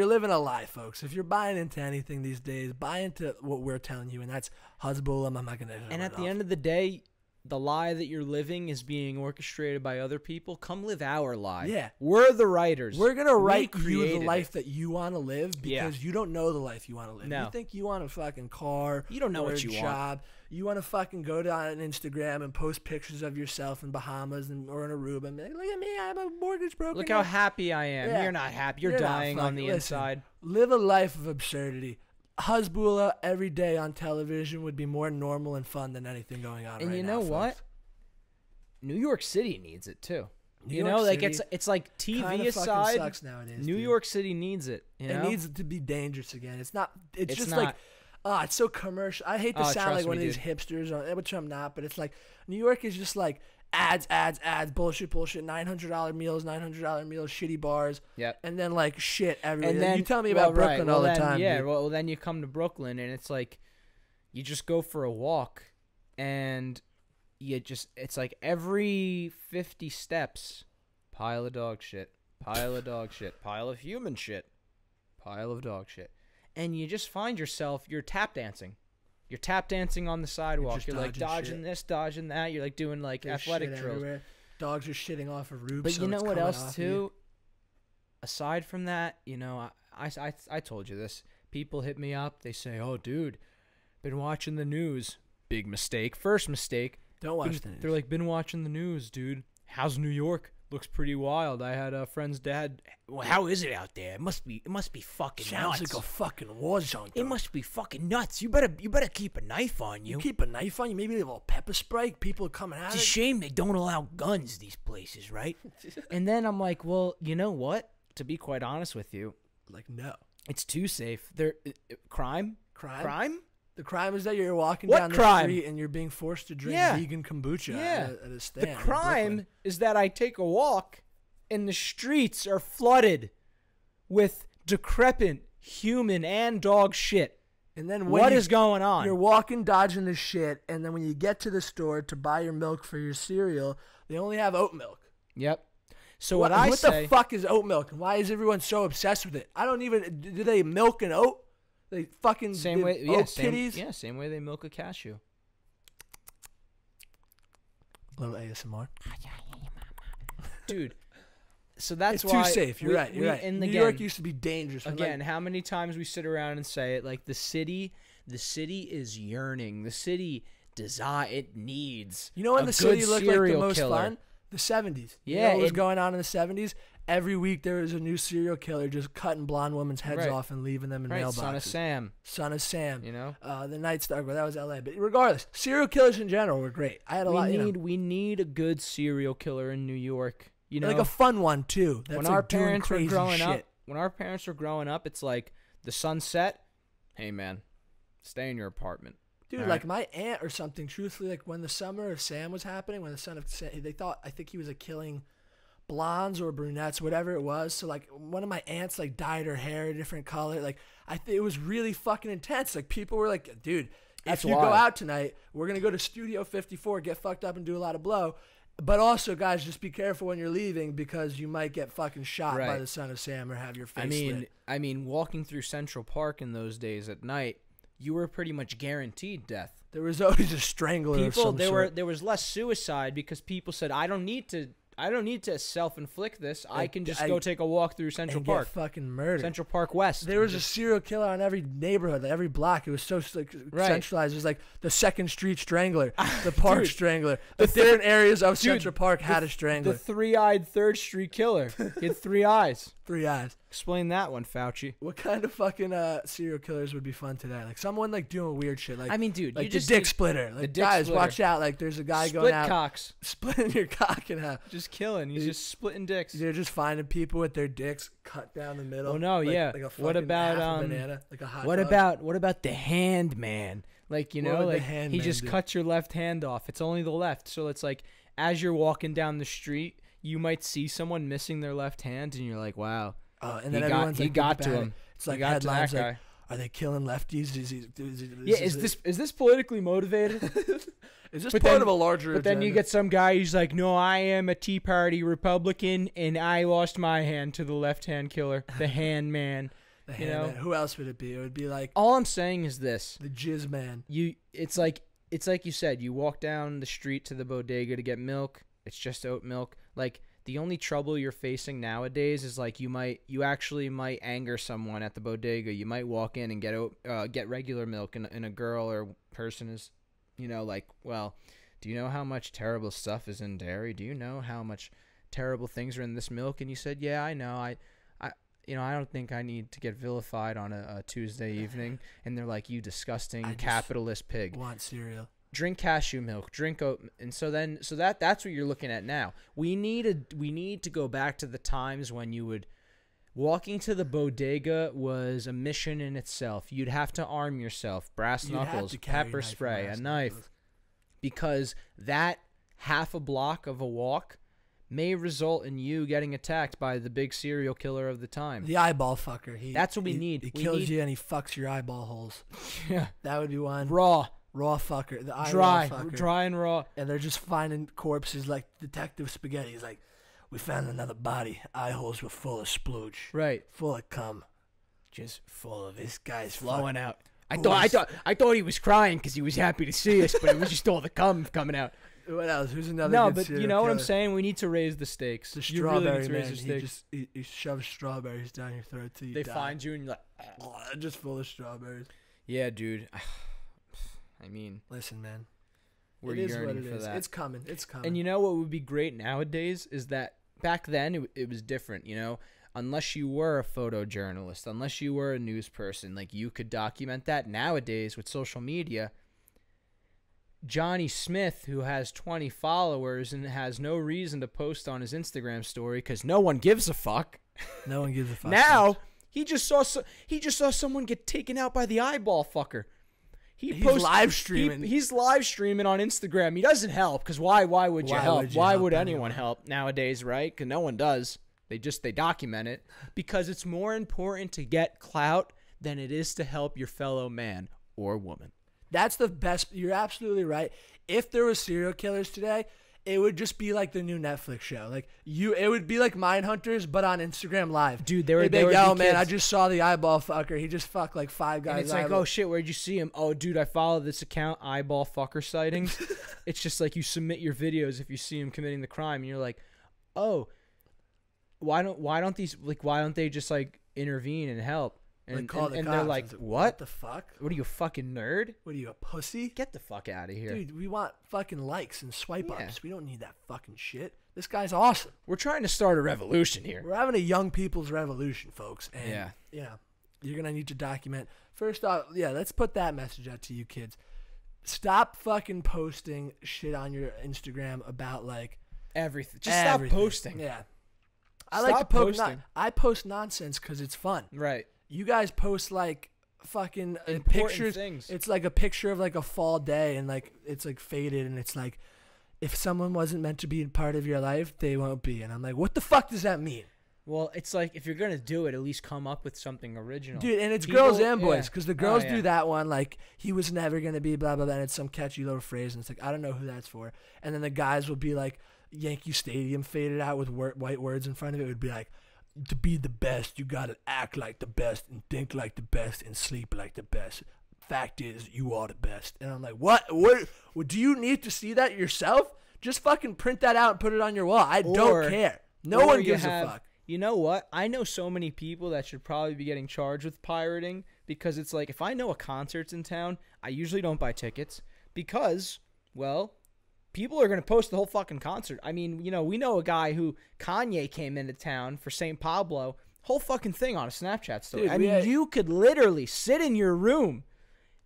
living a lie, folks. If you're buying into anything these days, buy into what we're telling you, and that's Hasbulla. I'm not gonna. And at the end of the day, the lie that you're living is being orchestrated by other people. Come live our lie. Yeah. We're the writers. We're going to write you the created life that you want to live because you don't know the life you want to live. No. You think you want a fucking car. You don't know or what a you job. You want to fucking go down on Instagram and post pictures of yourself in Bahamas or in Aruba and be like, look at me, I have a mortgage broken. Look how happy I am. Yeah. You're not happy. You're dying on the inside. Live a life of absurdity. Hasbulla every day on television would be more normal and fun than anything going on right now. And you know what? Folks. New York City needs it too. New you York know, like City it's like TV kinda aside. sucks nowadays, New dude. York City needs it. You know? It needs to be dangerous again. It's not. It's just not. like, it's so commercial. I hate to sound trust like one me, of these hipsters, which I'm not. But it's like New York is just like ads, bullshit, $900 meals, shitty bars. Yep. And then like shit everywhere. And then you tell me about Brooklyn all the time. Yeah. Dude. Well, then you come to Brooklyn and it's like, you just go for a walk, and it's like every 50 steps, pile of dog shit, pile of dog shit, pile of human shit, pile of dog shit. And you just find yourself, you're tap dancing. You're tap dancing on the sidewalk. You're like dodging shit. this, dodging that. You're like doing like There's athletic shit drills. everywhere. Dogs are shitting off of roofs. But so you know it's what coming else off too? you. Aside from that, you know, I told you this. People hit me up. They say, "Oh, dude, been watching the news." Big mistake. First mistake. Don't watch the news. They're like, been watching the news, dude. How's New York? Looks pretty wild. I had a friend's dad. Well, how is it out there? It must be fucking Sounds nuts. like a fucking war zone. It must be fucking nuts. You better keep a knife on you. You keep a knife on you. Maybe a little pepper spray. People are coming out. It's a shame they don't allow guns these places, right? And then I'm like, well, you know what? To be quite honest with you, Like no. it's too safe. Crime. The crime is that you're walking What down the crime? street and you're being forced to drink Yeah. vegan kombucha Yeah. at a stand. The in crime Brooklyn. is that I take a walk and the streets are flooded with decrepit human and dog shit. And then What is going on? You're walking, dodging the shit, and then when you get to the store to buy your milk for your cereal, they only have oat milk. Yep. So what I what say, the fuck is oat milk, and why is everyone so obsessed with it? I don't even. Do they milk an oat? They fucking same they- way, oat same, kitties. same way they milk a cashew. Little ASMR. Dude. So that's It's why too safe. You're right. You're right. And New again, York used to be dangerous. Again, how many times we sit around and say it? Like the city is yearning. The city it needs. you know when a the city good looked like the serial most killer. fun? The 70s. You Yeah, know what was it- going on in the 70s? Every week there was a new serial killer just cutting blonde women's heads Right. off and leaving them in Right, mailboxes. Son of Sam. Son of Sam. You know, The Night Stalker. Well, that was L.A. But regardless, serial killers in general were great. I had a lot. we need a good serial killer in New York. You know, Like a fun one too. That's when like our doing parents were crazy growing shit. up, it's like the sunset. Hey man, stay in your apartment. Dude, All like right. my aunt or something. Truthfully, like when the summer of Sam was happening, when the son of Sam, I think he was like killing blondes or brunettes, whatever it was. So like one of my aunts like dyed her hair a different color. Like it was really fucking intense. Like people were like, dude, That's if you go wild. out tonight, we're gonna go to Studio 54, get fucked up and do a lot of blow. But also, guys, just be careful when you're leaving because you might get fucking shot by Right. the son of Sam or have your face slit. I mean, walking through Central Park in those days at night, you were pretty much guaranteed death. There was always a strangler of some sort. There was less suicide because people said, I don't need to I don't need to self-inflict this. I can just I- go take a walk through Central and Park. get fucking murdered. Central Park West. There was a serial killer on every neighborhood, every block. It was so like centralized. It was like the Second Street Strangler, the Park Dude, Strangler. The different areas of dude, Central Park had a strangler. The three-eyed Third Street Killer. He had 3 eyes. 3 eyes. Explain that one, Fauci. What kind of fucking serial killers would be fun today? Like someone like doing weird shit. Like I mean, dude, like you the just dick need- splitter. Like the dick guys, splitter. watch out! Like there's a guy Split going out cocks. splitting your cock in half. Just killing. He's just splitting dicks. They're just finding people with their dicks cut down the middle. Oh no, like, yeah. Like a What fucking about half a banana, like a hot what dog. about the hand man? Like, you What know, would the like hand he man just do? cuts your left hand off. It's only the left. So it's like as you're walking down the street, you might see someone missing their left hand and you're like, wow. And then everyone's he like, got to bad. him. It's He like got to that headlines like, guy. are they killing lefties? Is this politically motivated? Is this But part then- of a larger But then you agenda? get some guy who's like, no, I am a Tea Party Republican and I lost my hand to the left hand killer, the hand man. the you hand know? man. Who else would it be? It would be like All I'm saying is this. the jizz man. It's like you said, you walk down the street to the bodega to get milk. It's just oat milk. Like the only trouble you're facing nowadays is like you actually might anger someone at the bodega. You might walk in and get regular milk and a girl or person is, you know, like, well, do you know how much terrible stuff is in dairy? Do you know how much terrible things are in this milk? And you said, yeah, I know. I don't think I need to get vilified on a Tuesday evening. And they're like, you disgusting just capitalist pig. Want cereal? Drink cashew milk, drink oat, and so that's what you're looking at now. We need to go back to the times when you would walking to the bodega was a mission in itself. You'd have to arm yourself, brass You'd have knuckles, to carry pepper a knife and spray, brass a knife, knuckles. because that half a block of a walk may result in you getting attacked by the big serial killer of the time. The eyeball fucker. That's what we need. He We kills need- you and he fucks your eyeball holes. Yeah, That would be one. raw, Fucker. The eyeball dry, fucker. dry and raw. And they're just finding corpses like Detective Spaghetti. He's like, we found another body. Eye holes were full of splooge. Right. Full of cum. Just full of it. This guy's Flowing out. I thought he was crying because he was happy to see us, but it was just all the cum coming out. What else? Who's another No, good but serial you know what I'm killer? saying? We need to raise the stakes. The You really strawberry need to raise man. the stakes. He shoves strawberries down your throat till you They die. find you and you're like, Just full of strawberries. yeah, dude. I mean, Listen, man. we're it is what yearning it for is. that. It's coming. It's coming. And you know what would be great nowadays is that back then it was different, you know? Unless you were a photojournalist, unless you were a news person, like you could document that. Nowadays with social media, Johnny Smith, who has 20 followers and has no reason to post on his Instagram story because no one gives a fuck. no one gives a fuck. Now he just saw someone get taken out by the eyeball fucker. He's live streaming. He's live streaming on Instagram. He doesn't help because why would you Why help? would you Why help would anyone anyone? help nowadays, right? Because no one does. They document it because it's more important to get clout than it is to help your fellow man or woman. That's the best. You're absolutely right. If there was serial killers today, it would just be like the new Netflix show. Like it would be like Mindhunters, but on Instagram Live. Dude, They'd be there like, would yo, be man, kids- I just saw the eyeball fucker. He just fucked like 5 guys. And it's like, oh shit, where'd you see him? Oh, dude, I follow this account, eyeball fucker sightings. It's just like you submit your videos if you see him committing the crime, and you're like, oh, why don't they just like intervene and help? And, call the and cops they're like, say, what? the fuck? What are you, a fucking nerd? What are you, a pussy? Get the fuck out of here. Dude, we want fucking likes and swipe Yeah. ups. We don't need that fucking shit. This guy's awesome. We're trying to start a revolution here. We're having a young people's revolution, folks. And Yeah. yeah, you're gonna need to document. First off, yeah, let's put that message out to you kids. Stop fucking posting shit on your Instagram about like Everything. Just everything. stop posting. Yeah. I like to Stop post. posting. I post nonsense because it's fun. Right. You guys post like fucking Important pictures. things. It's like a picture of like a fall day and like it's like faded and it's like if someone wasn't meant to be a part of your life, they won't be. And I'm like, what the fuck does that mean? Well, it's like if you're gonna do it, at least come up with something original. Dude, and it's People- girls and boys yeah. because the Oh, girls yeah. do that one like he was never gonna be blah blah blah and it's some catchy little phrase and it's like I don't know who that's for. And then the guys will be like Yankee Stadium faded out with white words in front of it. It would be like, to be the best, you gotta act like the best and think like the best and sleep like the best. Fact is, you are the best. And I'm like, what? Do you need to see that yourself? just fucking print that out and put it on your wall. I don't care. No one gives a fuck. You know what? I know so many people that should probably be getting charged with pirating because it's like, if I know a concert's in town, I usually don't buy tickets because, well, people are going to post the whole fucking concert. I mean, you know, we know a guy who Kanye came into town for St. Pablo, whole fucking thing on a Snapchat story. Dude, I mean, you could literally sit in your room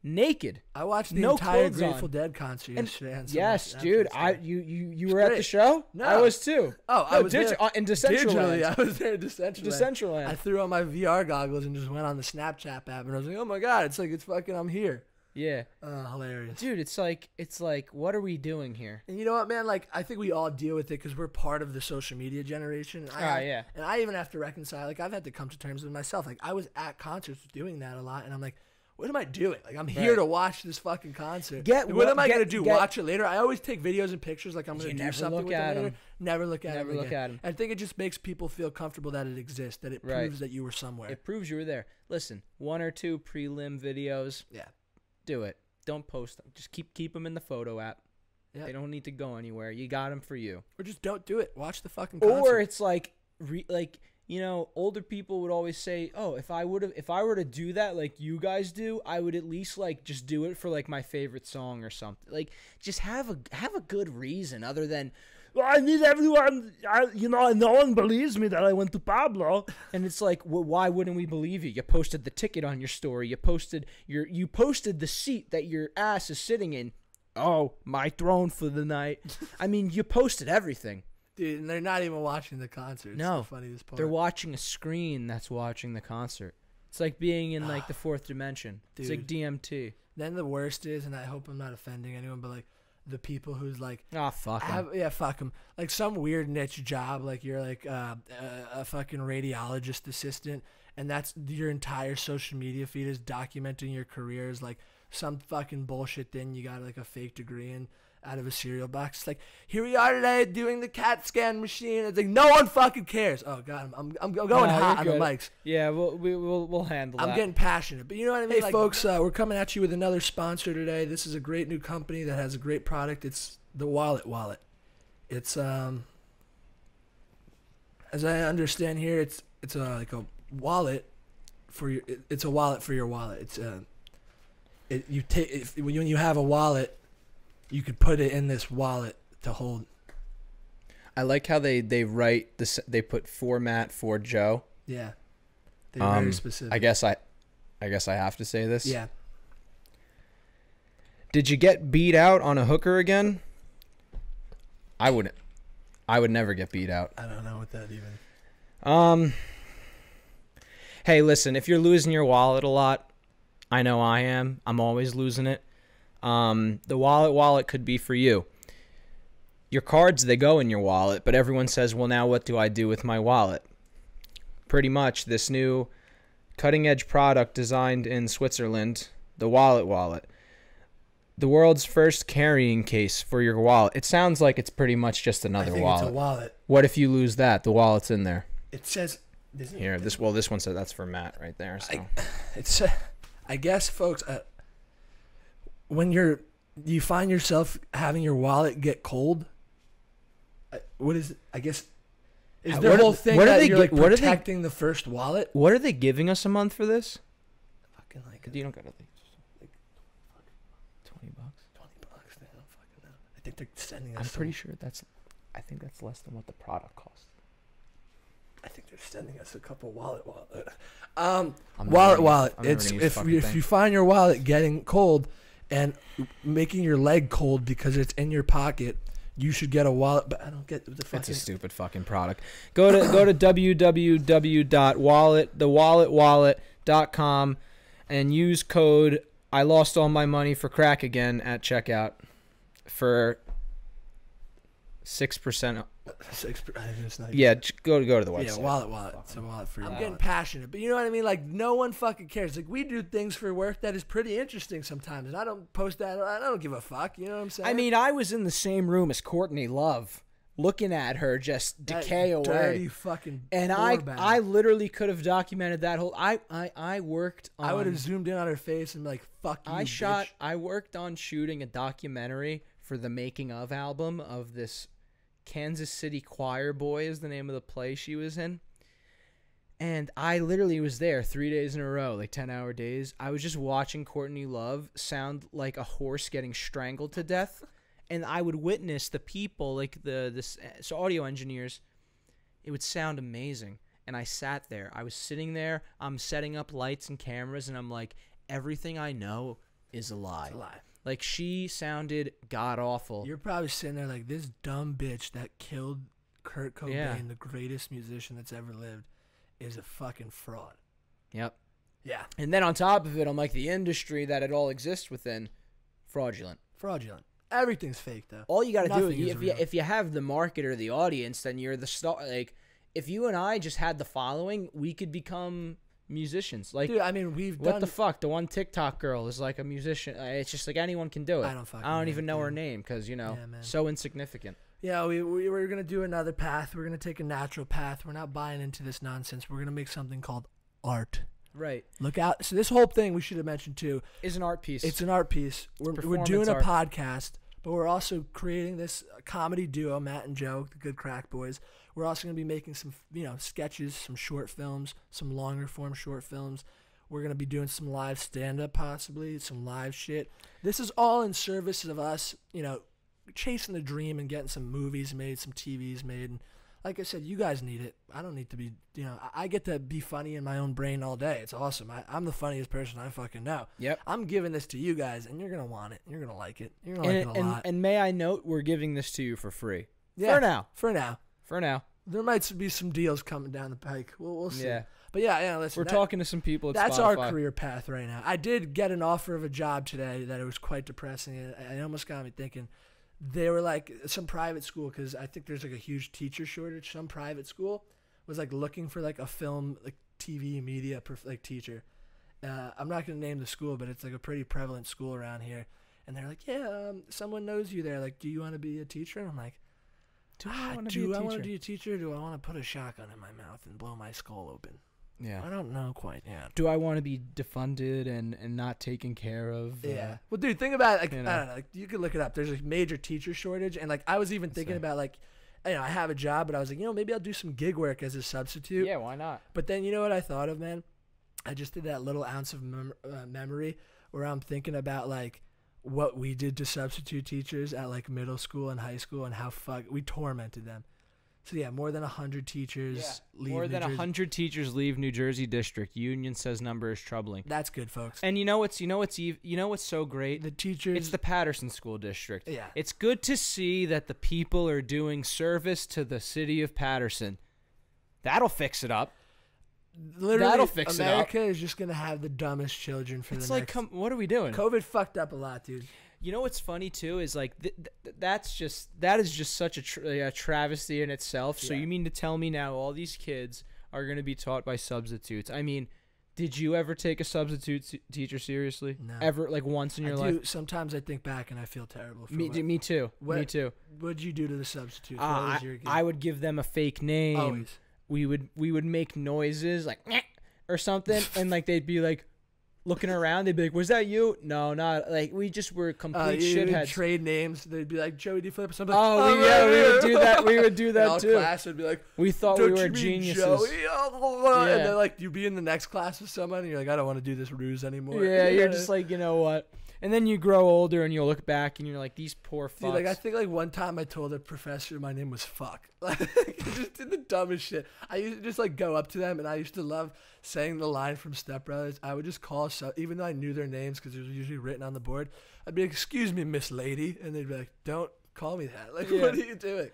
naked. I watched the entire Grateful Dead concert yesterday. Yes, dude. You were at the show? No. I was too. Oh, I was there. In Decentraland. I was there in Decentraland. I threw on my VR goggles and just went on the Snapchat app, and I was like, oh my God, it's fucking, I'm here. Yeah. Hilarious. Dude, it's like, what are we doing here? And you know what, man? Like, I think we all deal with it because we're part of the social media generation. Yeah. And I even have to reconcile, like, I've had to come to terms with myself. Like, I was at concerts doing that a lot, and I'm like, what am I doing? Like, I'm here to watch this fucking concert. What am I going to do? Watch it later? I always take videos and pictures like I'm going to do something with it later. Never look at them. I think it just makes people feel comfortable that it exists, that it proves that you were somewhere. It proves you were there. Listen, 1 or 2 prelim videos. Yeah. Do it. Don't post them. Just keep them in the photo app. Yeah. They don't need to go anywhere. You got them for you. Or just don't do it. Watch the fucking concert. Or it's like, you know, older people would always say, "Oh, if I were to do that like you guys do, I would at least like just do it for like my favorite song or something." Like, just have a good reason other than, well, I need everyone. No one believes me that I went to Pablo, and it's like, well, why wouldn't we believe you? You posted the ticket on your story. You posted the seat that your ass is sitting in. Oh, my throne for the night. I mean, you posted everything. Dude, and they're not even watching the concert. It's the funniest part. They're watching a screen that's watching the concert. It's like being in like the fourth dimension. Dude. It's like DMT. Then the worst is, and I hope I'm not offending anyone, but like the people who's like, fuck them. Yeah, fuck them. Like some weird niche job, like you're like a fucking radiologist assistant, and that's your entire social media feed is documenting your career as like some fucking bullshit thing you got like a fake degree in out of a cereal box. It's like, here we are today doing the CAT scan machine. It's like, no one fucking cares. Oh God, I'm going hot on the mics. Yeah, we'll handle that. I'm getting passionate, but you know what I mean. Hey, like, folks, we're coming at you with another sponsor today. This is a great new company that has a great product. It's the Wallet. It's as I understand here, it's like a wallet for your. It's a wallet for your wallet. It's when you have a wallet, you could put it in this wallet to hold. I like how they write this. They put format for Joe. Yeah, they're very specific. I guess I have to say this. Yeah. Did you get beat out on a hooker again? I wouldn't. I would never get beat out. I don't know what that even. Hey, listen. If you're losing your wallet a lot, I know I am. I'm always losing it. The wallet could be for you. Your cards, they go in your wallet, but everyone says, well, now what do I do with my wallet? Pretty much this new cutting-edge product designed in Switzerland, the Wallet. The world's first carrying case for your wallet. It sounds like it's pretty much just another wallet. It's a wallet. What if you lose that? The wallet's in there. It says... Here, this one says that's for Matt right there. So. I guess, folks... when you find yourself having your wallet get cold, what is it? I guess is the whole thing that you're like protecting the first wallet? What are they giving us a month for this? Fucking like you don't gotta think. Like $20. $20. I don't fucking know. I think they're sending us. I'm pretty sure I think that's less than what the product costs. I think they're sending us a couple wallet. Wallet. It's if you find your wallet getting cold and making your leg cold because it's in your pocket, you should get a wallet. But I don't get the fucking. It's a stupid fucking product. Go to www.thewalletwallet.com and use code I lost all my money for crack again at checkout for 6%. 6%. Yeah, go to the website. Yeah, wallet. It's a wallet for you. I'm getting passionate, but you know what I mean? Like, no one fucking cares. Like, we do things for work that is pretty interesting sometimes, and I don't post that. I don't give a fuck. You know what I'm saying? I mean, I was in the same room as Courtney Love, looking at her just decay away. Dirty fucking. And I literally could have documented that whole. I worked on. I would have zoomed in on her face and be like, "Fuck you." I worked on shooting a documentary for the making of album of this Kansas City Choir Boy is the name of the play she was in. And I literally was there 3 days in a row, like 10-hour days. I was just watching Courtney Love sound like a horse getting strangled to death. And I would witness the people, like so audio engineers, it would sound amazing. And I sat there. I was sitting there. I'm setting up lights and cameras, and I'm like, everything I know is a lie. It's a lie. Like, she sounded god-awful. You're probably sitting there like, this dumb bitch that killed Kurt Cobain, the greatest musician that's ever lived, is a fucking fraud. Yep. Yeah. And then on top of it, I'm like, the industry that it all exists within, fraudulent. Fraudulent. Everything's fake, though. All you got to do, Nothing is real. if you have the market or the audience, then you're the star. Like, if you and I just had the following, we could become musicians. Like, dude, I mean, we've what done... the fuck? The one TikTok girl is like a musician. It's just like anyone can do it. I don't even know her name because, you know, so insignificant. Yeah, we're going to do another path. We're going to take a natural path. We're not buying into this nonsense. We're going to make something called art. Right. Look out. So this whole thing we should have mentioned too is an art piece. It's an art piece. We're doing a podcast, but we're also creating this comedy duo, Matt and Joe, the Good Crack Boys. We're also going to be making some, sketches, some short films, some longer form short films. We're going to be doing some live stand-up possibly, some live shit. This is all in service of us, chasing the dream and getting some movies made, some TVs made. And like I said, you guys need it. I don't need to be, I get to be funny in my own brain all day. It's awesome. I'm the funniest person I fucking know. Yep. I'm giving this to you guys, and you're going to want it. You're going to like it. You're going to like it a lot. And may I note, we're giving this to you for free. Yeah, For now. There might be some deals coming down the pike. We'll see. Yeah. But yeah, listen. We're talking to some people at That's Spotify. our career path right now. I did get an offer of a job today that it was quite depressing. It almost got me thinking. They were like some private school, because I think there's like a huge teacher shortage. Some private school was like looking for like a film, like TV media like teacher. I'm not going to name the school, but it's like a pretty prevalent school around here. And they're like, yeah, someone knows you there. Like, do you want to be a teacher? And I'm like, do I want to be a teacher? Or do I want to put a shotgun in my mouth and blow my skull open? Yeah. I don't know quite yet. Do I want to be defunded and not taken care of? Yeah. Well, dude, think about it. Like, I don't know. Like, you can look it up. There's a major teacher shortage. And, like, I was even thinking about, like, I have a job, but I was like, maybe I'll do some gig work as a substitute. Yeah, why not? But then, you know what I thought of, man? I just did that little ounce of memory where I'm thinking about, like, what we did to substitute teachers at, like, middle school and high school and how we tormented them. So, yeah, more than 100 teachers leave More New than Jersey. 100 teachers leave New Jersey District. Union says number is troubling. That's good, folks. And you know what's so great? The teachers. It's the Patterson School District. Yeah. It's good to see that the people are doing service to the city of Patterson. That'll fix it up. Literally, that'll fix America it up. is just going to have the dumbest children for it's the like, next... what are we doing? COVID fucked up a lot, dude. You know what's funny too is like that is just such a travesty in itself. So you mean to tell me now all these kids are going to be taught by substitutes? I mean, did you ever take a substitute teacher seriously? No. Ever, like, once in your life? Sometimes I think back and I feel terrible. Me too. Me too. What'd you do to the substitutes? I would give them a fake name. Always. We would make noises like or something, and like they'd be like looking around. They'd be like, "Was that you?" No, not like we just were complete shitheads. Trade names. They'd be like, "Joey, do you flip something?" We would do that. We would do that too. Class would be like, we thought we were geniuses. Joey? Yeah. And then like you'd be in the next class with someone, and you're like, "I don't want to do this ruse anymore." Yeah, you're just like, you know what? And then you grow older and you'll look back and you're like, these poor fucks. Dude, like I think like one time I told a professor my name was fuck. Like just did the dumbest shit. I used to just like go up to them, and I used to love saying the line from Step Brothers. I would just call, even though I knew their names because it was usually written on the board, I'd be like, "Excuse me, Miss Lady," and they'd be like, "Don't call me that. Like, what are you doing?"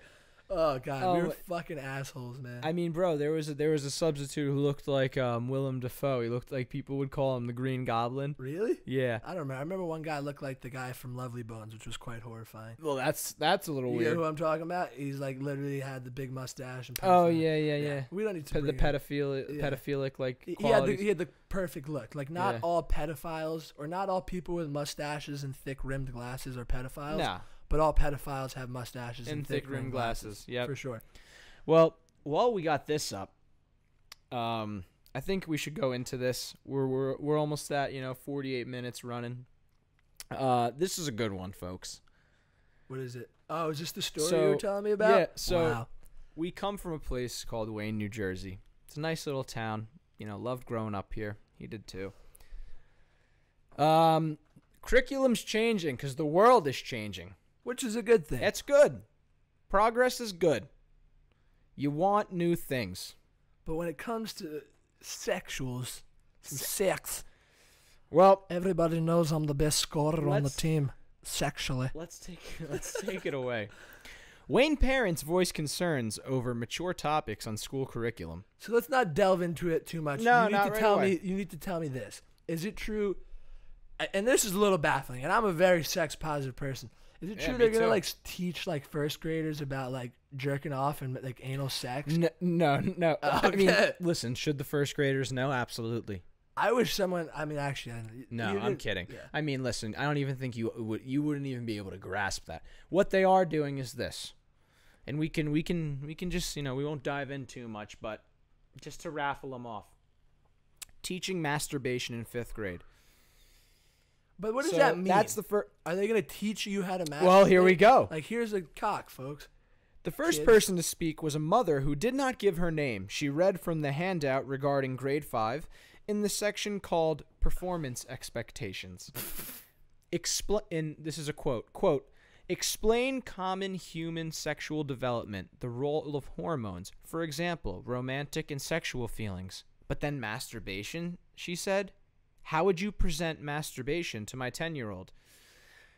Oh God, we were fucking assholes, man. I mean, bro, there was a substitute who looked like Willem Dafoe. He looked like people would call him the Green Goblin. Really? Yeah. I don't remember. I remember one guy looked like the guy from Lovely Bones, which was quite horrifying. Well, that's a little weird. You know who I'm talking about? He's like literally had the big mustache and. Oh yeah. We don't need to the pedophilic like. He had the perfect look. Like not all pedophiles or not all people with mustaches and thick rimmed glasses are pedophiles. Nah. But all pedophiles have mustaches and thick rimmed glasses. Yeah, for sure. Well, while we got this up, I think we should go into this. We're almost at 48 minutes running. This is a good one, folks. What is it? Oh, is this the story So, you were telling me about? Yeah, so wow. we come from a place called Wayne, New Jersey. It's a nice little town. You know, loved growing up here. He did too. Curriculum's changing because the world is changing. Which is a good thing. That's good. Progress is good. You want new things. But when it comes to sexuals, sex, Well, everybody knows I'm the best scorer on the team sexually. let's take it away. Wayne parents voice concerns over mature topics on school curriculum. So let's not delve into it too much. No, you need not to right tell away. me. You need to tell me this. Is it true? And this is a little baffling. And I'm a very sex positive person. Is it Yeah, true me they're gonna too. like teach like first graders about like jerking off and like anal sex? No. I mean, Okay. listen, should the first graders know? Absolutely. I wish someone. I mean, actually, No, I'm kidding. Yeah. I mean, listen, I don't even think you wouldn't even be able to grasp that. What they are doing is this. And we can just, we won't dive in too much, but just to raffle them off. Teaching masturbation in 5th grade. But what does So that mean? That's the first. Are they gonna teach you how to masturbate? Well, here we go. Like, here's a cock, folks. The first Kids. person to speak was a mother who did not give her name. She read from the handout regarding grade 5 in the section called Performance Expectations. And this is a quote, explain common human sexual development, the role of hormones, for example, romantic and sexual feelings. But then masturbation, she said? How would you present masturbation to my 10-year-old?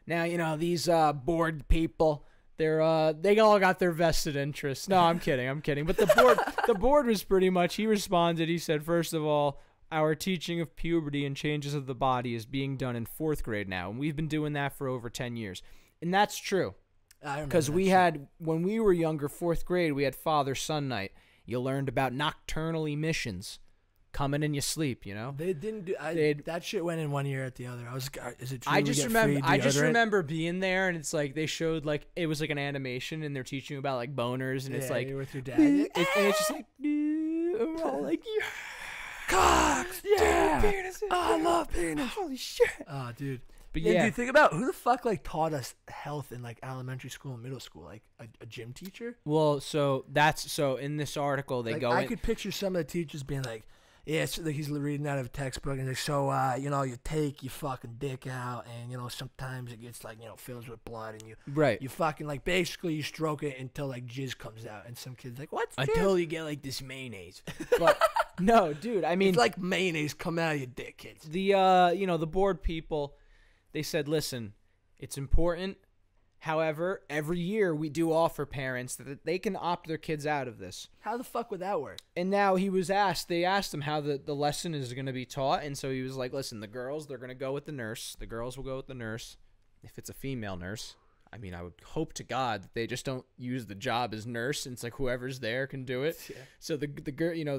Now, these bored people, they all got their vested interests. No, I'm kidding. But the board was pretty much, he responded, he said, first of all, our teaching of puberty and changes of the body is being done in 4th grade now, and we've been doing that for over 10 years. And that's true. Because when we were younger, 4th grade, we had father-son night. You learned about nocturnal emissions. Coming in your sleep, They didn't do. That shit went in one ear at the other. I was. Is it true? I just remember being there, and it's like they showed like it was like an animation, and they're teaching you about like boners, and it's like you're with your dad. and it's just like we're all like yeah, Cocks, yeah. dude, penises, I love penis. holy shit. Oh, dude. But Yeah, dude, think about who the fuck like taught us health in like elementary school and middle school, like a gym teacher. Well, so in this article they Like, go. I could picture some of the teachers being like, yeah, so like he's reading out of a textbook and like, so you take your fucking dick out and sometimes it gets like fills with blood and you fucking like basically you stroke it until like jizz comes out and some kids like what's jizz? Until you get like this mayonnaise. But no, dude, I mean It's like mayonnaise coming out of your dick, kids. the board people, they said, listen, it's important. However, every year we do offer parents that they can opt their kids out of this. How the fuck would that work? And now they asked him how the lesson is going to be taught. And so he was like, listen, the girls, they're going to go with the nurse. The girls will go with the nurse. If it's a female nurse, I mean, I would hope to God that they just don't use the job as nurse. And it's like whoever's there can do it. Yeah. So the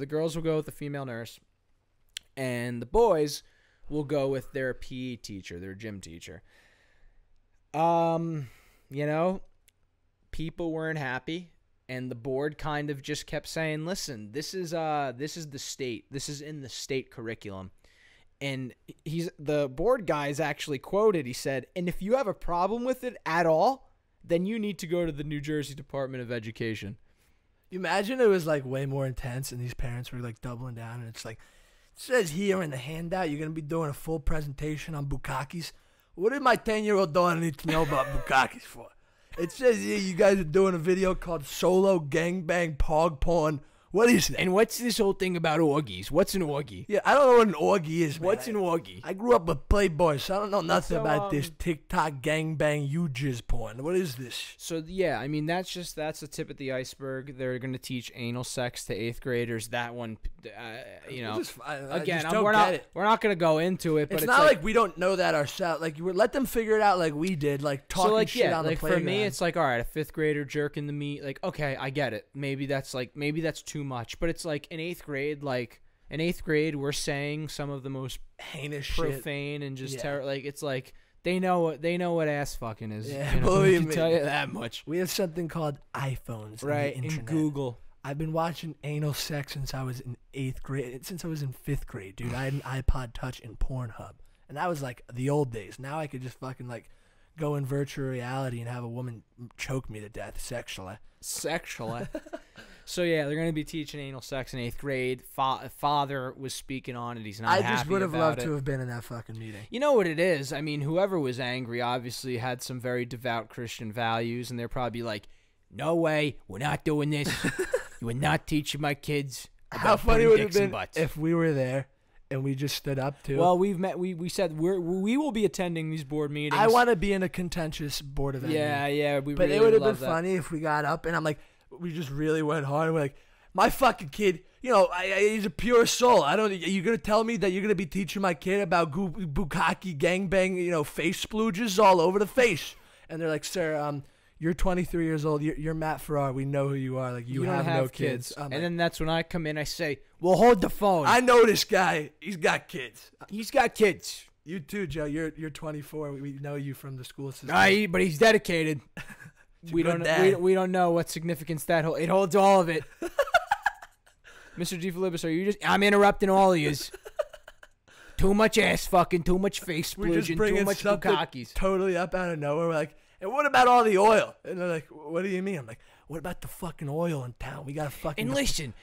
girls will go with the female nurse. And the boys will go with their PE teacher, their gym teacher. People weren't happy, and the board kind of just kept saying, listen, this is the state. This is in the state curriculum. And the board guy is actually quoted. He said, and if you have a problem with it at all, then you need to go to the New Jersey Department of Education. Imagine it was like way more intense and these parents were like doubling down and it's like, it says here in the handout you're going to be doing a full presentation on bukkakis. What did my 10-year-old daughter need to know about bukkakis for? It says here you guys are doing a video called Solo Gangbang Pog Porn. What is that? And what's this whole thing about orgies? What's an orgy? Yeah, I don't know what an orgy is, man. What's an orgy? I grew up with Playboy, so I don't know nothing So, about this TikTok gangbang jizz porn. What is this? So, yeah, I mean, that's the tip of the iceberg. They're going to teach anal sex to 8th graders. That one, again, we're not going to go into it. But it's not like we don't know that ourselves. Like, let them figure it out like we did, like talking shit on the playground. For me, it's like, all right, a 5th grader jerking the meat. Like, okay, I get it. Maybe that's too much. But it's like in 8th grade, we're saying some of the most heinous profane shit. And just like it's like they know what ass fucking is. Yeah, believe I can me. tell you that much. We have something called iPhones, Right, on the internet. Google. I've been watching anal sex since I was in 8th grade. Since I was in 5th grade, dude. I had an iPod Touch and Pornhub, and that was like the old days. Now I could just fucking like go in virtual reality and have a woman choke me to death sexually. Sexually. So yeah, they're going to be teaching anal sex in 8th grade. Father was speaking on it. He's not happy about it. I just would have loved to have been in that fucking meeting. You know what it is? I mean, whoever was angry obviously had some very devout Christian values, and they're probably like, no way, we're not doing this. You are not teaching my kids about How funny would it have been butts. if we were there and we just stood up too? Well, we said we will be attending these board meetings. I want to be in a contentious board event. Yeah, but really it would have been that. funny if we got up and I'm like, we just really went hard. We're like, my fucking kid, you know, he's a pure soul. You're gonna tell me that you're gonna be teaching my kid about bukkake gangbang, you know, face splooges all over the face? And they're like, sir, you're 23 years old. You're Matt Farrar. We know who you are. Like you don't have no kids. And then that's when I come in. I say, well, hold the phone. I know this guy. He's got kids. He's got kids. You too, Joe. You're 24. We know you from the school system. But he's dedicated. We don't know what significance that holds. It holds all of it. Mr. G. Philippus, I'm interrupting all of yous. Too much ass fucking, too much face splooging, too much bukkakes. Totally up out of nowhere. We're like, and what about all the oil? And they're like, what do you mean? I'm like, what about the fucking oil in town? We got to fucking... And listen,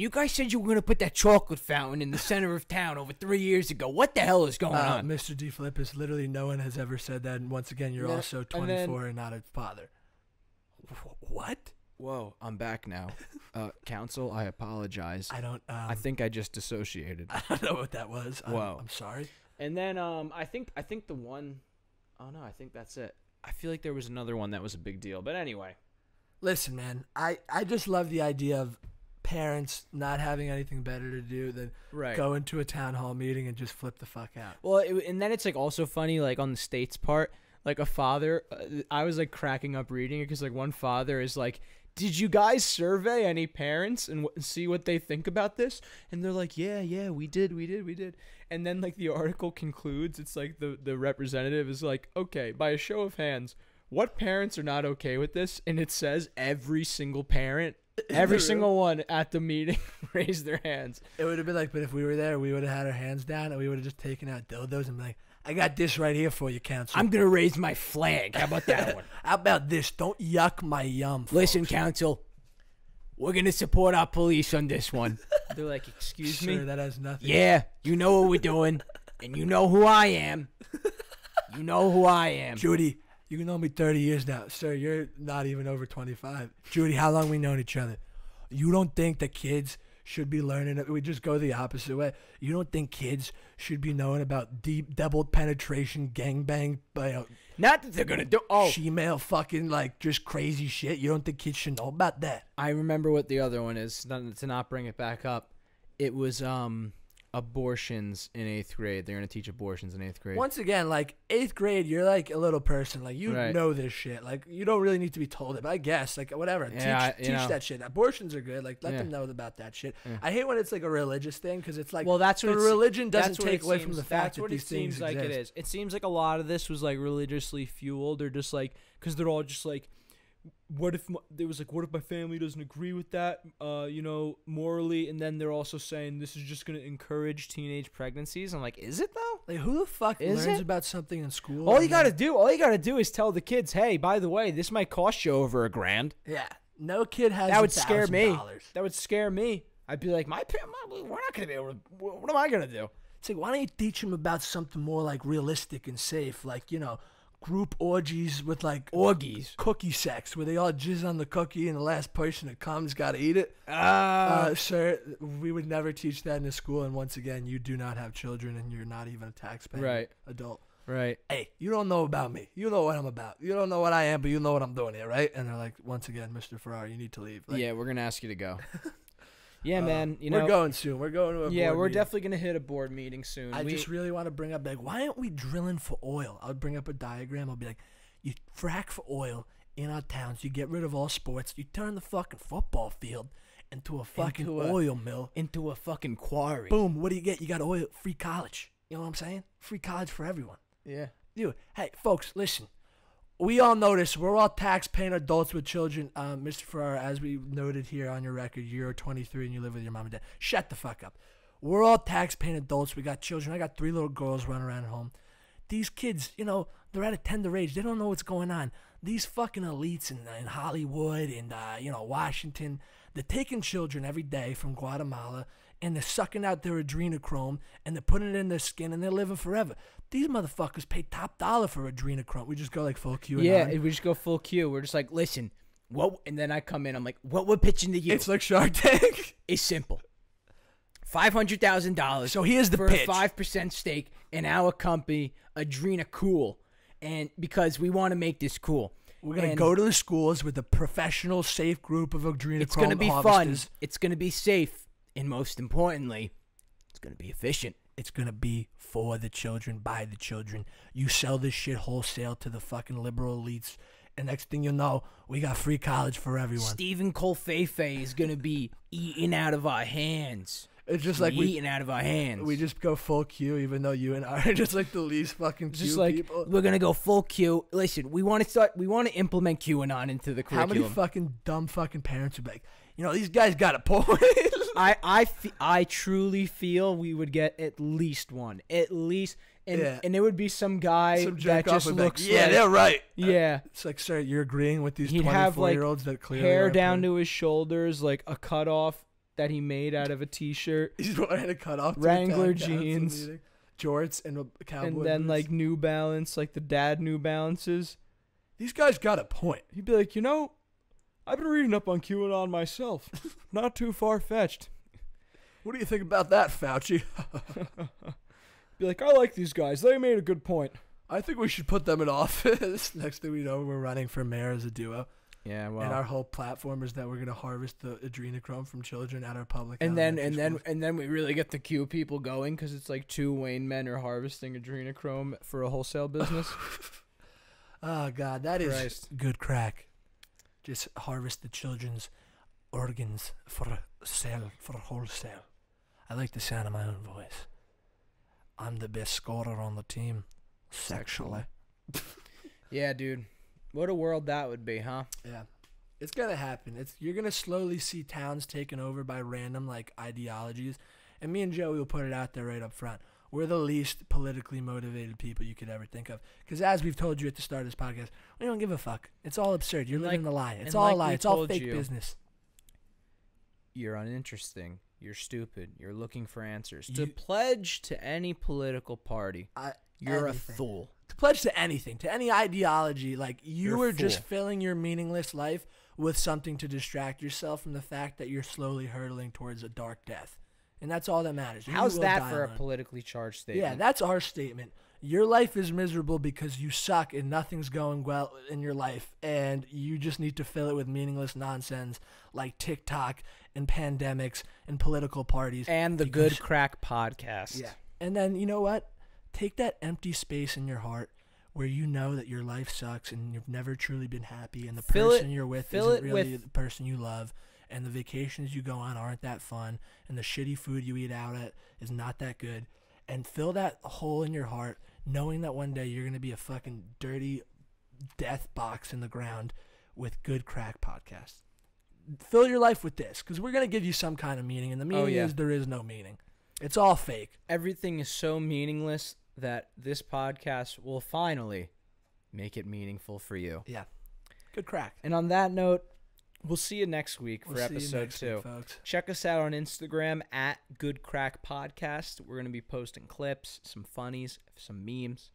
you guys said you were going to put that chocolate fountain in the center of town over 3 years ago. What the hell is going on? Mr. D. Philippus, literally no one has ever said that. And once again, you're also 24 and not a father. What? Whoa, I'm back now. Counsel, I apologize. I think I just dissociated. I don't know what that was. Whoa. I'm sorry. And then I think the one... Oh, no, I think that's it. I feel like there was another one that was a big deal. But anyway. Listen, man, I just love the idea of parents not having anything better to do than go into a town hall meeting and just flip the fuck out. Well, and then it's like also funny, like on the state's part, like a father, I was like cracking up reading it because like one father is like, did you guys survey any parents and see what they think about this? And they're like, yeah, we did. And then like the article concludes, it's like the representative is like, okay, by a show of hands, what parents are not okay with this? And it says every single parent, every single one at the meeting raised their hands. It would have been like, but if we were there, we would have had our hands down and we would have just taken out dildos and been like, I got this right here for you, counsel. I'm going to raise my flag. How about that one? How about this? Don't yuck my yum, folks. Listen, counsel, we're going to support our police on this one. They're like, excuse me? Sir, that has nothing. Yeah, you know what we're doing, and you know who I am. You know who I am. Judy, you can know me 30 years now. Sir, you're not even over 25. Judy, how long we known each other? You don't think that kids should be learning? We just go the opposite way. You don't think kids should be knowing about deep double penetration gangbang? Not that they're going to do. Oh. She-male fucking like just crazy shit. You don't think kids should know about that? I remember what the other one is, to not bring it back up. It was abortions in 8th grade. They're going to teach abortions in 8th grade. Once again, like 8th grade, you're like a little person. Like you know this shit. Like you don't really need to be told it. But I guess like whatever. Yeah, teach that shit. Abortions are good. Like let them know about that shit. Yeah. I hate when it's like a religious thing because it's like that's what the religion doesn't take away from the fact that these things exist. It is. It seems like a lot of this was like religiously fueled or just like because they're all just like. What if my family doesn't agree with that, morally? And then they're also saying this is just going to encourage teenage pregnancies. I'm like, is it though? Like, who the fuck learns about something in school? All you got to do is tell the kids, hey, by the way, this might cost you over $1,000. Yeah. No kid has that would scare me. $1,000. That would scare me. I'd be like, we're not going to be able to, what am I going to do? It's like, why don't you teach them about something more like realistic and safe? Like, group orgies with like cookie sex where they all jizz on the cookie and the last person that comes got to eat it. Sir, we would never teach that in a school. And once again, you do not have children and you're not even a taxpaying adult. Right. Hey, you don't know about me. You know what I'm about. You don't know what I am, but you know what I'm doing here, right? And they're like, once again, Mr. Farrar, you need to leave. Like, yeah, we're going to ask you to go. Yeah, man. We're going soon. We're going to a board meeting. Definitely going to hit a board meeting soon. I just really want to bring up, like, why aren't we drilling for oil? I'll bring up a diagram. I'll be like, you frack for oil in our towns. You get rid of all sports. You turn the fucking football field into a fucking oil mill. Into a fucking quarry. Boom. What do you get? You got oil. Free college. You know what I'm saying? Free college for everyone. Yeah. Dude, hey, folks, listen. We all know this. We're all tax-paying adults with children. Mr. Farrar, as we noted here on your record, you're 23 and you live with your mom and dad. Shut the fuck up. We're all tax-paying adults. We got children. I got 3 little girls running around at home. these kids, they're at a tender age. They don't know what's going on. These fucking elites in Hollywood and, Washington, they're taking children every day from Guatemala and they're sucking out their adrenochrome and they're putting it in their skin and they're living forever. These motherfuckers pay top dollar for adrenochrome. We just go like full Q. Yeah, we just go full Q. We're just like, listen, what? And then I come in. I'm like, what we're pitching to you? It's like Shark Tank. It's simple. $500,000. So here's the for pitch. a 5% stake in our company, Adrenacool, and because we want to make this cool. We're gonna go to the schools with a professional, safe group of adrenochrome It's gonna be harvesters. fun. It's gonna be safe, and most importantly, it's gonna be efficient. It's gonna be for the children, by the children. You sell this shit wholesale to the fucking liberal elites, and next thing you know, we got free college for everyone. Stephen Colfefe is gonna be eating out of our hands. It's just like eating out of our hands. We just go full Q, even though you and I are just like the least fucking Q just like people. We're gonna go full Q. Listen, we want to implement QAnon into the curriculum. How many fucking dumb fucking parents would be like, these guys got a point. I truly feel we would get at least one, and there would be some guy that just looks like, they're right. Yeah, it's like, sir, you're agreeing with these He'd have, 24-year-olds that clearly hair aren't down right. to his shoulders, like a cutoff that he made out of a t-shirt. He's wearing a cutoff Wrangler jeans, jorts, and a cowboy and then boots. like New Balance, like the dad New Balances. These guys got a point. He'd be like, I've been reading up on QAnon myself. Not too far-fetched. What do you think about that, Fauci? Be like, I like these guys. They made a good point. I think we should put them in office. Next thing we know, we're running for mayor as a duo. Yeah, well. And our whole platform is that we're gonna harvest the adrenochrome from children at our public. And then we really get the Q people going because it's like two Wayne men are harvesting adrenochrome for a wholesale business. Oh God, that is good crack. Just harvest the children's organs for sale, for wholesale. I like the sound of my own voice. I'm the best scorer on the team, sexually. Yeah, dude. What a world that would be, huh? Yeah. It's gonna happen. You're gonna slowly see towns taken over by random ideologies. And me and Joey will put it out there right up front. We're the least politically motivated people you could ever think of. Because as we've told you at the start of this podcast, we don't give a fuck. It's all absurd. You're living the lie. It's all a lie. It's all fake business. You're uninteresting. You're stupid. You're looking for answers. To pledge to any political party, you're anything. A fool. To pledge to anything, to any ideology, you You're are just filling your meaningless life with something to distract yourself from the fact that you're slowly hurtling towards a dark death. And that's all that matters. How's that for a politically charged statement? Yeah, that's our statement. Your life is miserable because you suck and nothing's going well in your life, and you just need to fill it with meaningless nonsense like TikTok and pandemics and political parties. And the Good Crack podcast. Yeah. And then, you know what? Take that empty space in your heart where you know that your life sucks and you've never truly been happy and the person you're with isn't really the person you love, and the vacations you go on aren't that fun, and the shitty food you eat out at is not that good. And fill that hole in your heart knowing that one day you're going to be a fucking dirty death box in the ground with Good Crack Podcast. Fill your life with this, because we're going to give you some kind of meaning, and the meaning is there is no meaning. It's all fake. Everything is so meaningless that this podcast will finally make it meaningful for you. Yeah. Good crack. And on that note, we'll see you next week for episode 2. Folks. Check us out on Instagram at Good Crack Podcast. We're going to be posting clips, some funnies, some memes.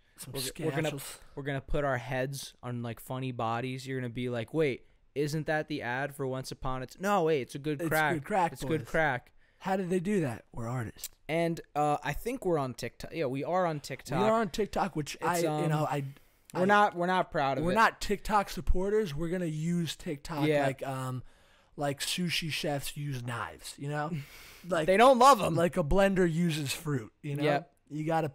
We're gonna put our heads on funny bodies. You're gonna be like, wait, isn't that the ad for Once Upon a Time? No, wait, it's a Good Crack. Good crack. It's Good Crack. How did they do that? We're artists. And I think we're on TikTok. Yeah, we are on TikTok. We are on TikTok, which we're not proud of. We're not TikTok supporters. We're gonna use TikTok like sushi chefs use knives. Like they don't love them. Like a blender uses fruit. Yep. You gotta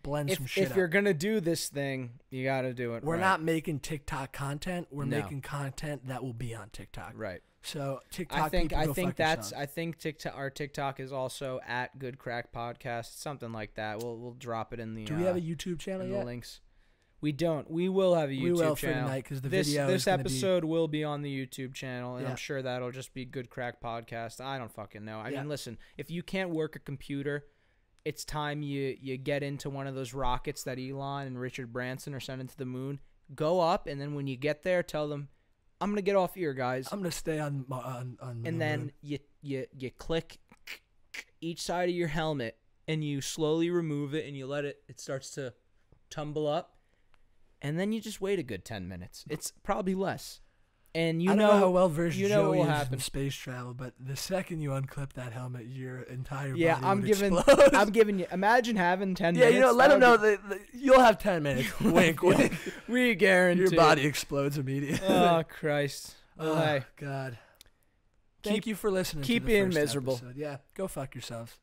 blend some shit. If you're gonna do this thing, you gotta do it. We're not making TikTok content. We're making content that will be on TikTok. Right. So TikTok. I think our TikTok is also at Good Crack Podcast, something like that. We'll drop it in the. Do we have a YouTube channel yet? The links. We don't. We will have a YouTube channel. Because this episode will be on the YouTube channel, and I'm sure that'll just be Good Crack Podcast. I don't fucking know. I mean, listen, if you can't work a computer, it's time you get into one of those rockets that Elon and Richard Branson are sending to the moon. Go up, and then when you get there, tell them, I'm going to get off here, guys. I'm going to stay on and then you click each side of your helmet, and you slowly remove it, and you let it starts to tumble up, and then you just wait a good 10 minutes. It's probably less. And I don't know how well versed Joey will is happen. in space travel, but the second you unclip that helmet, your entire body I'm would giving explode. I'm giving you. Imagine having 10 Yeah, minutes. let him know that you'll have 10 minutes. Wink, wink. We guarantee. Your body explodes immediately. Oh Christ! Oh Hey. God! Thank you for listening. Keep to the being first miserable. episode. Yeah, go fuck yourselves.